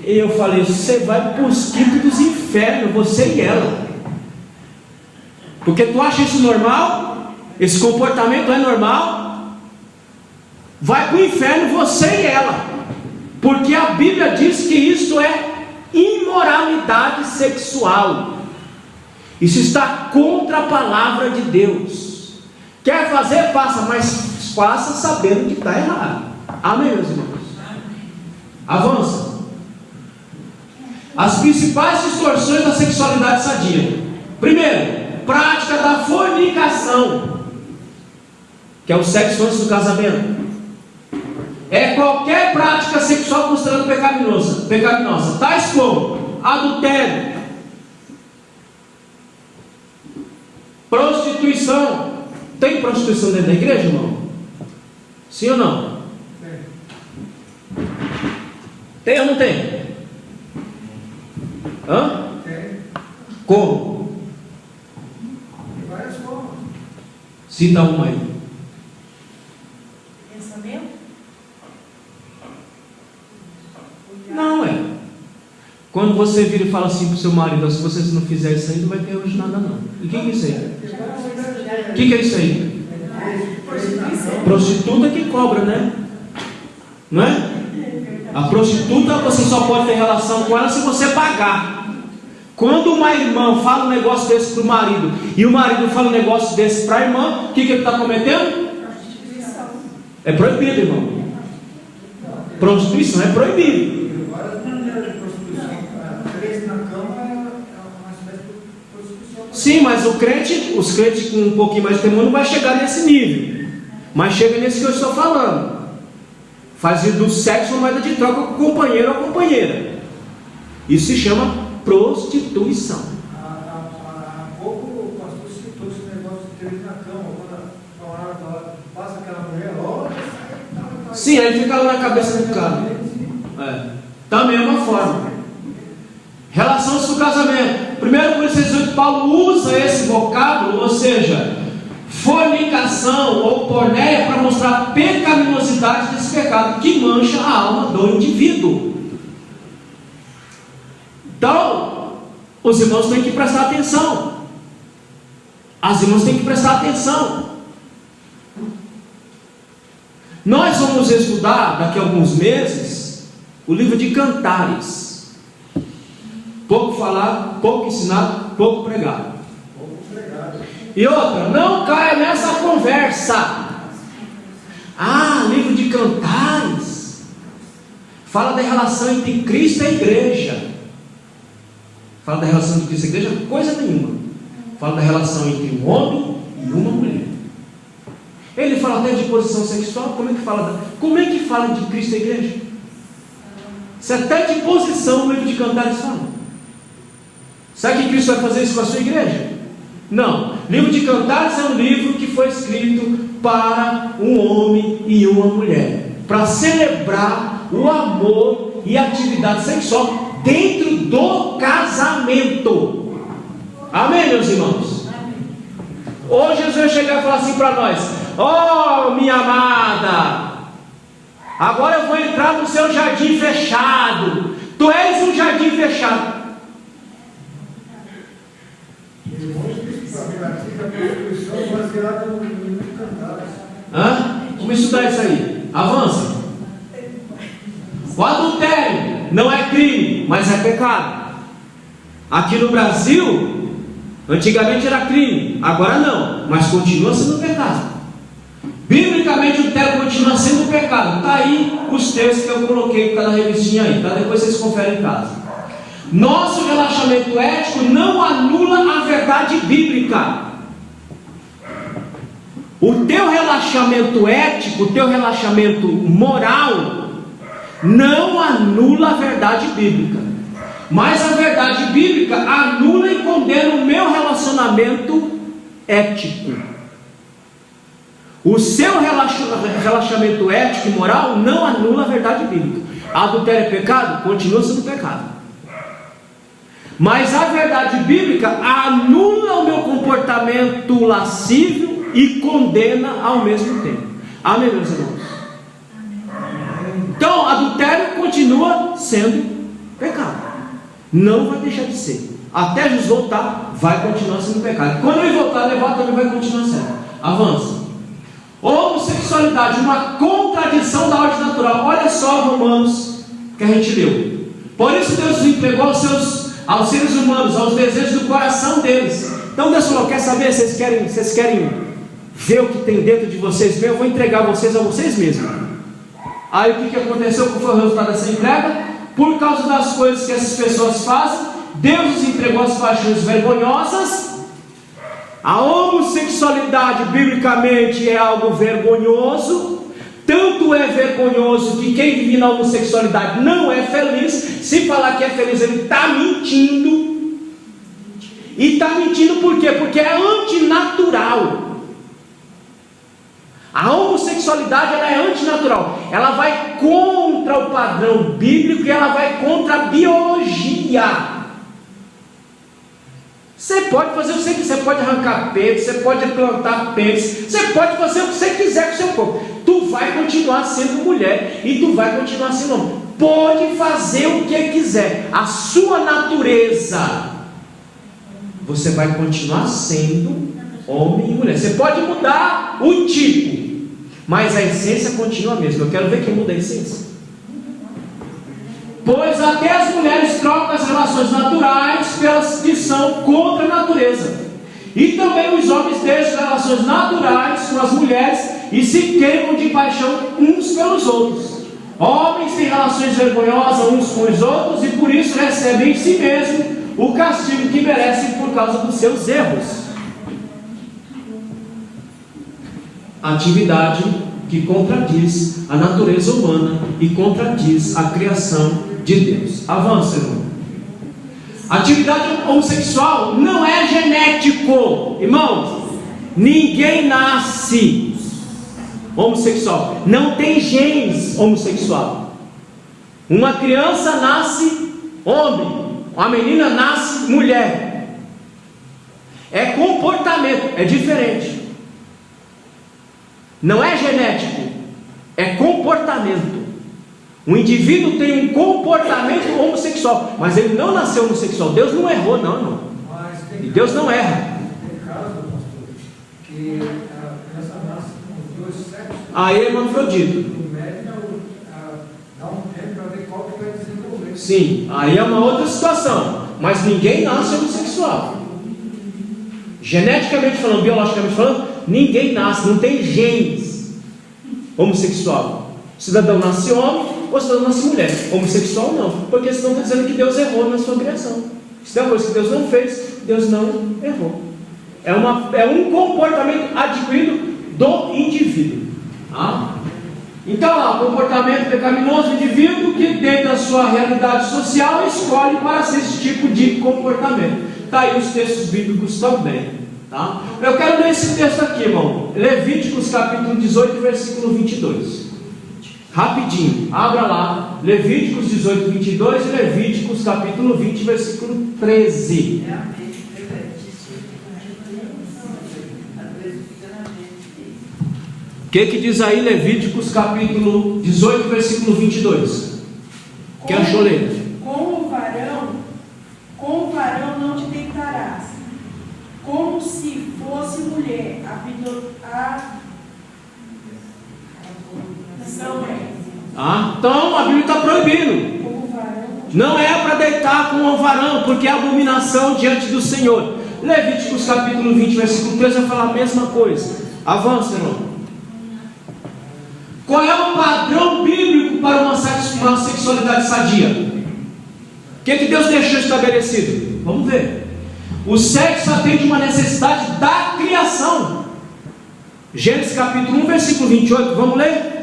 E eu falei, você vai para os quintos dos infernos, você e ela. Porque tu acha isso normal? Esse comportamento é normal? Vai para o inferno você e ela. Porque a Bíblia diz que isso é imoralidade sexual. Isso está contra a palavra de Deus. Quer fazer? Faça, mas faça sabendo que está errado. Amém, meus irmãos? Avança. As principais distorções da sexualidade sadia. Primeiro, prática da fornicação, que é o sexo antes do casamento. É qualquer prática sexual considerada pecaminosa, tais como adultério, prostituição. Tem prostituição dentro da igreja, irmão? Sim ou não? Tem ou não tem? Hã? Tem. Como? Tem várias formas. Cita uma aí. Pensamento? Não, é. Quando você vira e fala assim para o seu marido, se você não fizer isso aí, não vai ter hoje nada não. E o que é isso aí? O que é isso aí? Prostituta que cobra, né? Não é? A prostituta você só pode ter relação com ela se você pagar. Quando uma irmã fala um negócio desse para o marido e o marido fala um negócio desse para a irmã, o que ele está cometendo? É proibido, irmão. Prostituição é proibido. Sim, mas os crentes com um pouquinho mais de temor não vai chegar nesse nível. Mas chega nesse que eu estou falando. Fazer do sexo uma moeda de troca com o companheiro ou companheira. Isso se chama prostituição. Há pouco o pastor citou esse negócio de ter na cama. Quando a camarada passa aquela mulher, olha. Sim, aí fica lá na cabeça do cara. Da mesma forma. Relação do casamento. 1 Coríntios 18, Paulo usa esse vocábulo, ou seja, fornicação ou pornéia, para mostrar a pecaminosidade desse pecado que mancha a alma do indivíduo. Então, os irmãos têm que prestar atenção. As irmãs têm que prestar atenção. Nós vamos estudar daqui a alguns meses o livro de Cantares. Pouco falado, pouco ensinado, pouco pregado. E outra, não caia nessa conversa. Livro de Cantares fala da relação entre Cristo e a igreja. Fala da relação entre Cristo e a igreja? Coisa nenhuma. Fala da relação entre um homem e uma mulher. Ele fala até de posição sexual. Como é que fala de Cristo e a igreja? Se até de posição o livro de Cantares fala. Sabe que Cristo vai fazer isso com a sua igreja? Não. O livro de Cantares é um livro que foi escrito para um homem e uma mulher, para celebrar o amor e a atividade sexual dentro do casamento. Amém, meus irmãos? Hoje Jesus vai chegar e falar assim para nós: oh, minha amada, agora eu vou entrar no seu jardim fechado. Tu és um jardim fechado. Vamos estudar isso aí. Avança. O adultério não é crime, mas é pecado. Aqui no Brasil, antigamente era crime, agora não, mas continua sendo pecado. Biblicamente o adultério continua sendo pecado. Está aí os textos que eu coloquei por causa da revistinha aí, tá? Depois vocês conferem em casa. Nosso relaxamento ético não anula a verdade bíblica. O teu relaxamento ético, o teu relaxamento moral não anula a verdade bíblica, mas a verdade bíblica anula e condena o meu relacionamento ético. O seu relaxamento ético e moral não anula a verdade bíblica. Adultério é pecado? Continua sendo pecado. Mas a verdade bíblica anula o meu comportamento lascívio e condena ao mesmo tempo. Amém, meus irmãos? Então, adultério continua sendo pecado. Não vai deixar de ser. Até Jesus voltar, vai continuar sendo pecado. Quando ele voltar, levar também vai continuar sendo. Avança. Homossexualidade, uma contradição da ordem natural. Olha só Romanos que a gente leu. Por isso Deus entregou aos seres humanos, aos desejos do coração deles. Então Deus falou: quer saber? Vocês querem ver o que tem dentro de vocês mesmos? Eu vou entregar vocês a vocês mesmos. Aí o que aconteceu? Qual foi o resultado dessa entrega? Por causa das coisas que essas pessoas fazem, Deus os entregou às paixões vergonhosas. A homossexualidade biblicamente é algo vergonhoso. Tanto é vergonhoso que quem vive na homossexualidade não é feliz. Se falar que é feliz, ele está mentindo. E está mentindo por quê? Porque é antinatural. A homossexualidade ela é antinatural. Ela vai contra o padrão bíblico e ela vai contra a biologia. Você pode fazer o que você quiser, você pode arrancar pênis, você pode plantar pênis, você pode fazer o que você quiser com o seu corpo. Tu vai continuar sendo mulher e tu vai continuar sendo homem. Pode fazer o que quiser. A sua natureza, você vai continuar sendo homem e mulher. Você pode mudar o tipo, mas a essência continua a mesma. Eu quero ver quem muda a essência. Pois até as mulheres trocam as relações naturais pelas que são contra a natureza. E também os homens deixam relações naturais com as mulheres e se queimam de paixão uns pelos outros. Homens têm relações vergonhosas uns com os outros e por isso recebem em si mesmo o castigo que merecem por causa dos seus erros. Atividade que contradiz a natureza humana e contradiz a criação de Deus. Avança, irmão. Atividade homossexual não é genético, irmãos. Ninguém nasce homossexual. Não tem genes homossexual. Uma criança nasce homem, uma menina nasce mulher. É comportamento, é diferente. Não é genético, é comportamento. Um indivíduo tem um comportamento homossexual, mas ele não nasceu homossexual. Deus não errou, não, irmão. E Deus não erra. Tem caso, pastor, que e a criança nasce com os dois sexos, aí é hermafrodita. o médico dá um tempo para ver qual que vai desenvolver. Sim, aí é uma outra situação. Mas ninguém nasce homossexual. Geneticamente falando, biologicamente falando, ninguém nasce, não tem genes homossexual. O cidadão nasce homem ou o cidadão nasce mulher. Homossexual não, porque senão está dizendo que Deus errou na sua criação. Se é uma coisa que Deus não fez, Deus não errou. É um comportamento adquirido do indivíduo. Tá? Então lá, o comportamento pecaminoso do indivíduo que dentro da sua realidade social escolhe para ser esse tipo de comportamento. Está aí os textos bíblicos também. Tá? Eu quero ler esse texto aqui, irmão. Levíticos capítulo 18, versículo 22. Rapidinho, abra lá. Levíticos 18, 22 e Levíticos capítulo 20, versículo 13. O que diz aí Levíticos capítulo 18, versículo 22? Que achou ler? Com o varão não te deitarás, como se fosse mulher. Então a Bíblia está proibindo. Não é para deitar com o varão, porque é abominação diante do Senhor. Levíticos capítulo 20, versículo 13 vai falar a mesma coisa. Avança, irmão. Qual é o padrão bíblico para uma sexualidade sadia? O que Deus deixou estabelecido? Vamos ver. O sexo atende uma necessidade da criação. Gênesis capítulo 1, versículo 28. Vamos ler?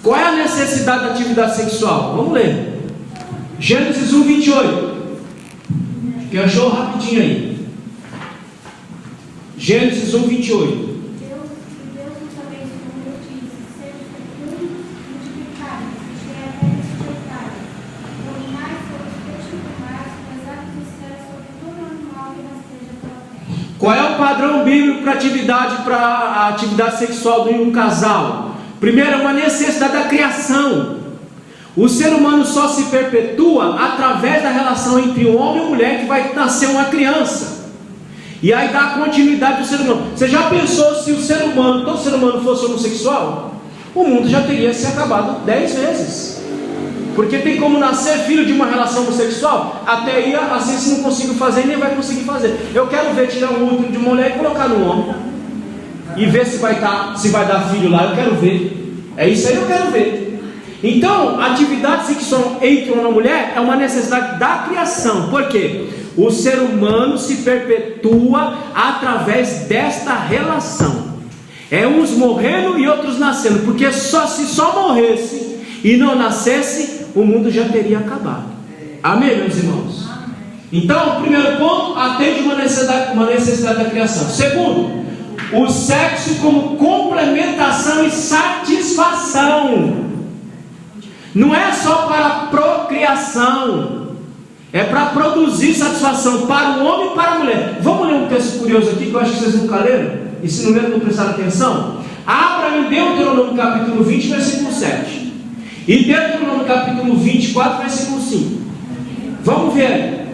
Qual é a necessidade da atividade sexual? Vamos ler. Gênesis 1, 28. Que achou rapidinho aí. Gênesis 1, 28. Qual é o padrão bíblico para a atividade sexual de um casal? Primeiro, é uma necessidade da criação. O ser humano só se perpetua através da relação entre o homem e a mulher, que vai nascer uma criança. E aí dá continuidade do ser humano. Você já pensou se todo ser humano fosse homossexual? O mundo já teria se acabado 10 vezes. Porque tem como nascer filho de uma relação homossexual? Até aí a ciência não conseguiu fazer, nem vai conseguir fazer. Eu quero ver tirar um útero de uma mulher e colocar no homem, e ver se vai dar filho lá. Eu quero ver. É isso aí, eu quero ver. Então, a atividade sexual entre homem e mulher é uma necessidade da criação. Por quê? O ser humano se perpetua através desta relação. É uns morrendo e outros nascendo. Porque se só morresse e não nascesse, o mundo já teria acabado. Amém, meus irmãos? Então, o primeiro ponto, atende uma necessidade da criação. Segundo, o sexo como complementação e satisfação. Não é só para procriação, é para produzir satisfação para o homem e para a mulher. Vamos ler um texto curioso aqui, que eu acho que vocês nunca leram, e se não leram, não prestaram atenção. Abra em Deuteronômio capítulo 20, versículo 7. E Deuteronômio capítulo 24, versículo 5. Vamos ver.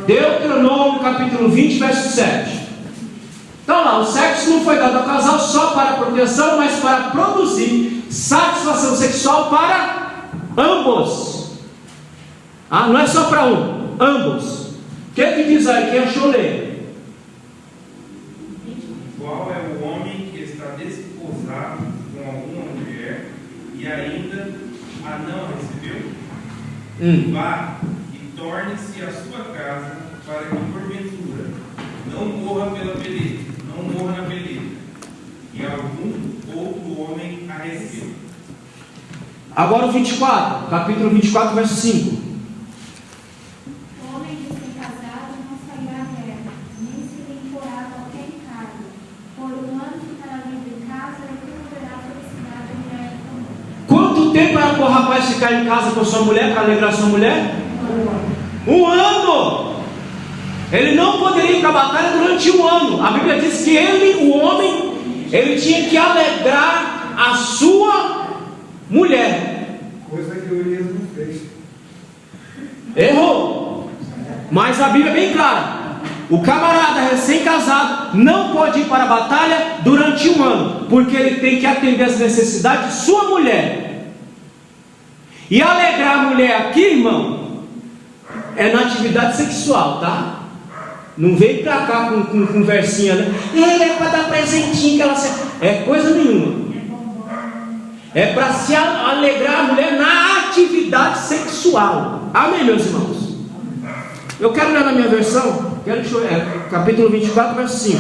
Deuteronômio capítulo 20, verso 7. Então lá, o sexo não foi dado ao casal só para a proteção, mas para produzir satisfação sexual para ambos. Não é só para um, ambos. O que diz aí? Quem achou ler? Qual é o homem que está desposado com alguma mulher e ainda a não recebeu? Vá e torne-se à sua casa, para que porventura não morra pela beleza, não morra na beleza, e algum outro homem a receba. Agora o 24, capítulo 24, verso 5. O homem recém-casado não sairá dela, nem se lhe imporá qualquer casa. Por um ano ficará livre em casa e promoverá a felicidade da mulher comum. Quanto tempo era para o rapaz ficar em casa com sua mulher, para alegrar sua mulher? Um ano! Ele não poderia ir para a batalha durante um ano. A Bíblia diz que o homem, ele tinha que alegrar a sua mulher. Coisa que o Elias não fez. Errou. Mas a Bíblia é bem clara. O camarada recém-casado não pode ir para a batalha durante 1 ano, porque ele tem que atender as necessidades de sua mulher. E alegrar a mulher aqui, irmão, é na atividade sexual, tá? Não vem pra cá com conversinha, né? É para dar presentinho que ela... É coisa nenhuma. É para se alegrar a mulher na atividade sexual. Amém, meus irmãos? Eu quero ler na minha versão, capítulo 24, verso 5.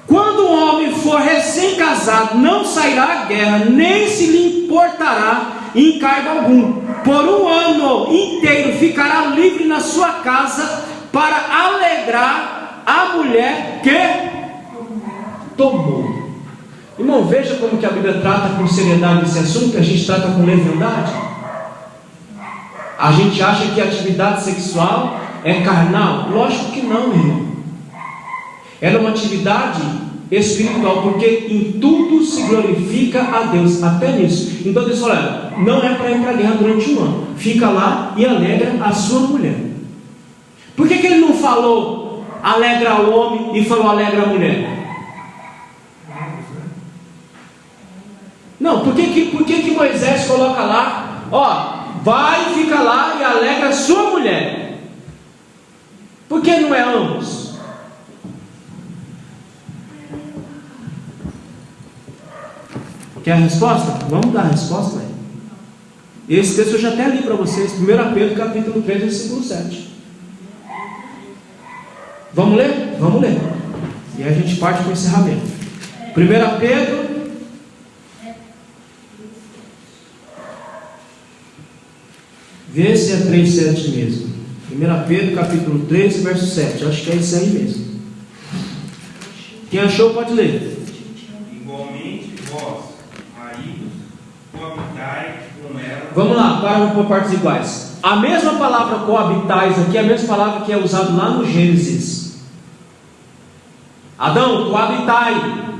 Quando um homem for recém-casado, não sairá à guerra, nem se lhe importará em cargo algum. Por 1 ano inteiro ficará livre na sua casa para alegrar a mulher que tomou. Irmão, veja como que a Bíblia trata com seriedade esse assunto, a gente trata com leviandade. A gente acha que a atividade sexual é carnal. Lógico que não, meu irmão. Ela é uma atividade espiritual, porque em tudo se glorifica a Deus, até nisso. Então Deus fala, não é para ir para a guerra durante 1 ano. Fica lá e alegra a sua mulher. Por que ele não falou alegra o homem e falou alegra a mulher? Não, por que Moisés coloca lá, vai, fica lá e alegra a sua mulher? Por que não é ambos? Quer a resposta? Vamos dar a resposta aí. Esse texto eu já até li para vocês, 1 Pedro capítulo 3, versículo 7. Vamos ler? Vamos ler. E aí a gente parte para o encerramento. 1 Pedro vê se é 3,7 mesmo. 1 Pedro capítulo 3, verso 7. Acho que é isso aí mesmo. Quem achou pode ler. Igualmente vós, maridos, coabitai com ela. Vamos lá, para por partes iguais. A mesma palavra coabitais aqui é a mesma palavra que é usada lá no Gênesis. Adão, coabitai.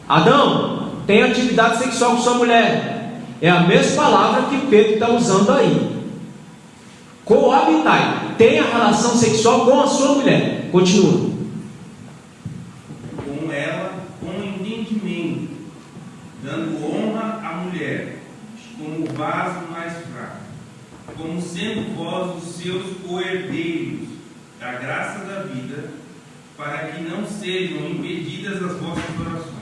Adão, tem atividade sexual com sua mulher. É a mesma palavra que Pedro está usando aí. Coabitai. Tenha relação sexual com a sua mulher. Continua. Com ela, com entendimento, dando honra à mulher, como o vaso mais fraco, como sendo vós os seus coherdeiros da graça da vida, para que não sejam impedidas as vossas orações.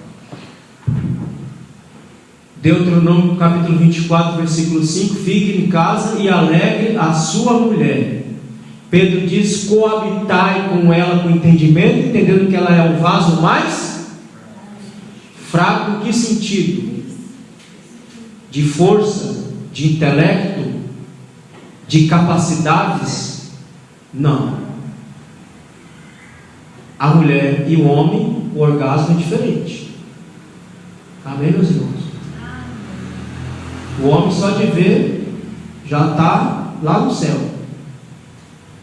Deuteronômio capítulo 24, versículo 5. Fique em casa e alegre a sua mulher. Pedro diz, coabitai com ela com entendimento, entendendo que ela é o vaso mais fraco. Em que sentido? De força, de intelecto, de capacidades? Não. A mulher e o homem, o orgasmo é diferente. Amém, meus irmãos? O homem só de ver já está lá no céu.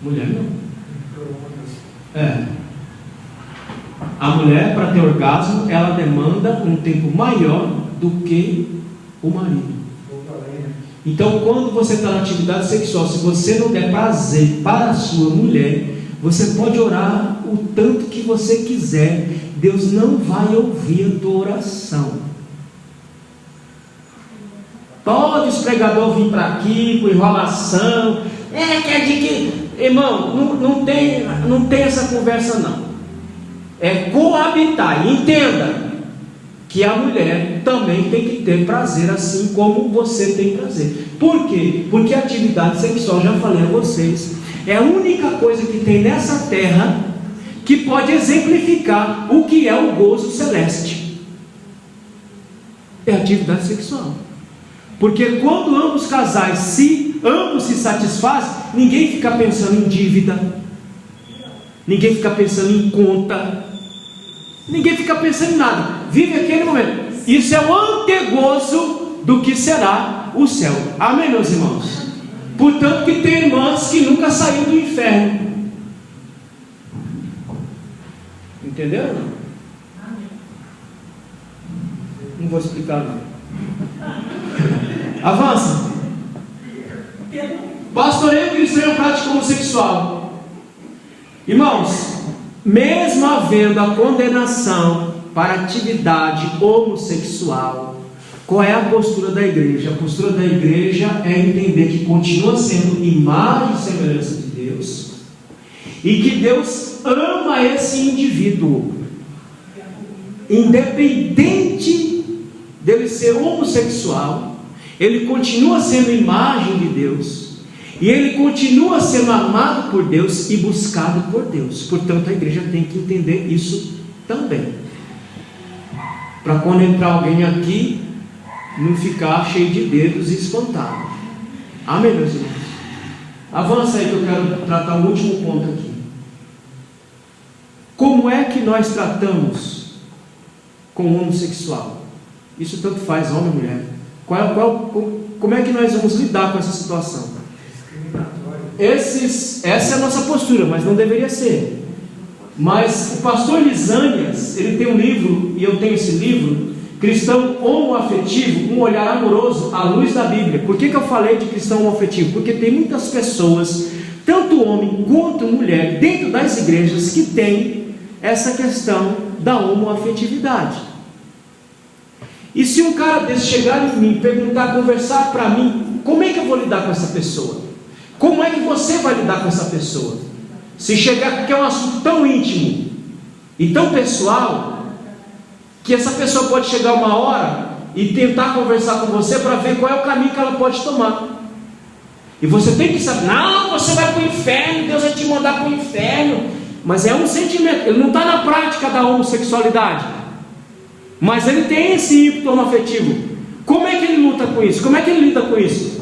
Mulher não. A mulher, para ter orgasmo, ela demanda um tempo maior do que o marido. Então, quando você está na atividade sexual, se você não der prazer para a sua mulher, você pode orar o tanto que você quiser, Deus não vai ouvir a tua oração. Pode os pregadores vir para aqui com enrolação, quer dizer que, irmão, não tem essa conversa não. É coabitar. Entenda que a mulher também tem que ter prazer, assim como você tem prazer. Por quê? Porque a atividade sexual, já falei a vocês, é a única coisa que tem nessa terra que pode exemplificar o que é o gozo celeste. É a atividade sexual. Porque quando ambos casais ambos se satisfazem, ninguém fica pensando em dívida, ninguém fica pensando em conta, ninguém fica pensando em nada, vive aquele momento. Isso é o antegozo do que será o céu. Amém, meus irmãos? Portanto que tem irmãs que nunca saíram do inferno. Entenderam? Não vou explicar não. Avança. Pastoreio cristão é prática homossexual. Irmãos, mesmo havendo a condenação para a atividade homossexual, qual é a postura da igreja? A postura da igreja é entender que continua sendo imagem e semelhança de Deus, e que Deus ama esse indivíduo, independente dele ser homossexual, ele continua sendo imagem de Deus, e ele continua sendo amado por Deus e buscado por Deus. Portanto, a igreja tem que entender isso também, para quando entrar alguém aqui, não ficar cheio de dedos e espantado. Amém, meus irmãos? Avança aí que eu quero tratar o último ponto aqui. Como é que nós tratamos com o homossexual? Isso tanto faz homem ou mulher. Como é que nós vamos lidar com essa situação? Essa é a nossa postura, mas não deveria ser. Mas o pastor Lisânias, ele tem um livro, e eu tenho esse livro, Cristão Homoafetivo, um olhar amoroso à luz da Bíblia. Por que eu falei de cristão homoafetivo? Porque tem muitas pessoas, tanto homem quanto mulher, dentro das igrejas, que tem essa questão da homoafetividade. E se um cara desse chegar em mim, perguntar, conversar para mim, como é que eu vou lidar com essa pessoa? Como é que você vai lidar com essa pessoa? Se chegar, porque é um assunto tão íntimo e tão pessoal, que essa pessoa pode chegar uma hora e tentar conversar com você para ver qual é o caminho que ela pode tomar. E você tem que saber, não, você vai para o inferno, Deus vai te mandar para o inferno. Mas é um sentimento, ele não está na prática da homossexualidade, mas ele tem esse ímpeto homoafetivo. Como é que ele luta com isso? Como é que ele lida com isso?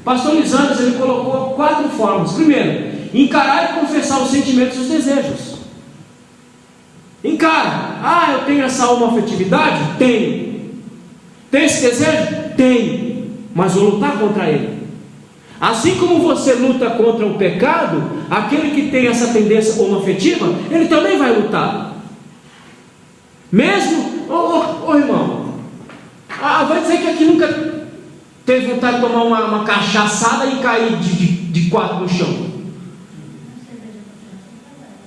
Pastor Lisandro, ele colocou 4 formas. Primeiro, encarar e confessar os sentimentos e os desejos. Encara. Eu tenho essa homoafetividade? Tenho. Tenho esse desejo? Tenho. Mas vou lutar contra ele. Assim como você luta contra o pecado, aquele que tem essa tendência homoafetiva, ele também vai lutar. Mesmo, irmão, vai dizer que aqui nunca teve vontade de tomar uma cachaçada e cair de 4 no chão.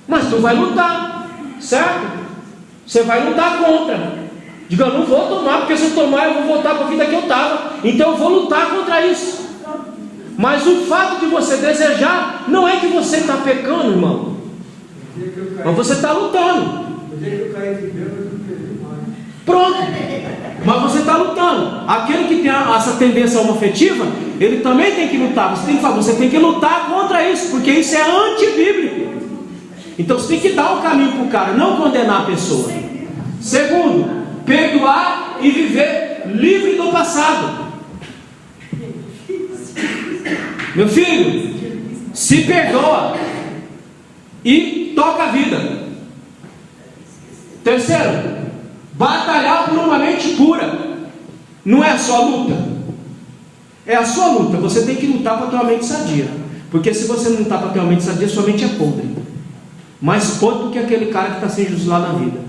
Mas tu vai lutar, certo? Você vai lutar contra. Diga, eu não vou tomar, porque se eu tomar eu vou voltar para a vida que eu estava. Então eu vou lutar contra isso. Mas o fato de você desejar, não é que você está pecando, irmão. Mas você está lutando. Pronto. Mas você está lutando. Aquele que tem essa tendência homoafetiva, ele também tem que lutar. Você tem que lutar contra isso, porque isso é antibíblico. Então você tem que dar um caminho para o cara, não condenar a pessoa. Segundo, perdoar e viver livre do passado. Meu filho, se perdoa e toca a vida. Terceiro, batalhar por uma mente pura. Não é só luta, é a sua luta. Você tem que lutar para ter uma mente sadia, porque se você não lutar para ter uma mente sadia, sua mente é podre, mais podre do que aquele cara que está sem juízo lá na vida.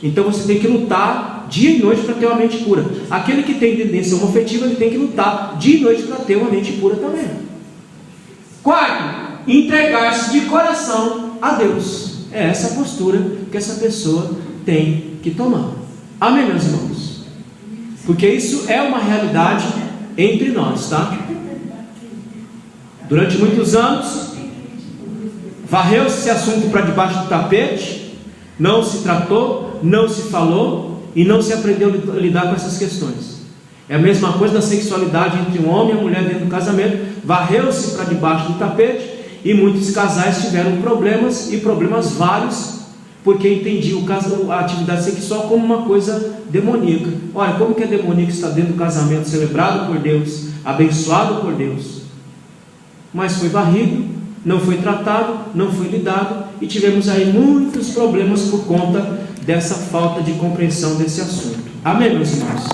Então você tem que lutar dia e noite para ter uma mente pura. Aquele que tem tendência homoafetiva, ele tem que lutar dia e noite para ter uma mente pura também. Quarto, entregar-se de coração a Deus. É essa a postura que essa pessoa tem que tomar. Amém, meus irmãos? Porque isso é uma realidade entre nós, tá? Durante muitos anos, varreu-se esse assunto para debaixo do tapete, não se tratou, não se falou e não se aprendeu a lidar com essas questões. É a mesma coisa da sexualidade entre um homem e uma mulher dentro do casamento. Varreu-se para debaixo do tapete e muitos casais tiveram problemas, e problemas vários, porque entendiam a atividade sexual como uma coisa demoníaca. Olha, como que é demoníaco estar dentro do casamento celebrado por Deus, abençoado por Deus, mas foi varrido, não foi tratado, não foi lidado, e tivemos aí muitos problemas por conta dessa falta de compreensão desse assunto. Amém, meus irmãos?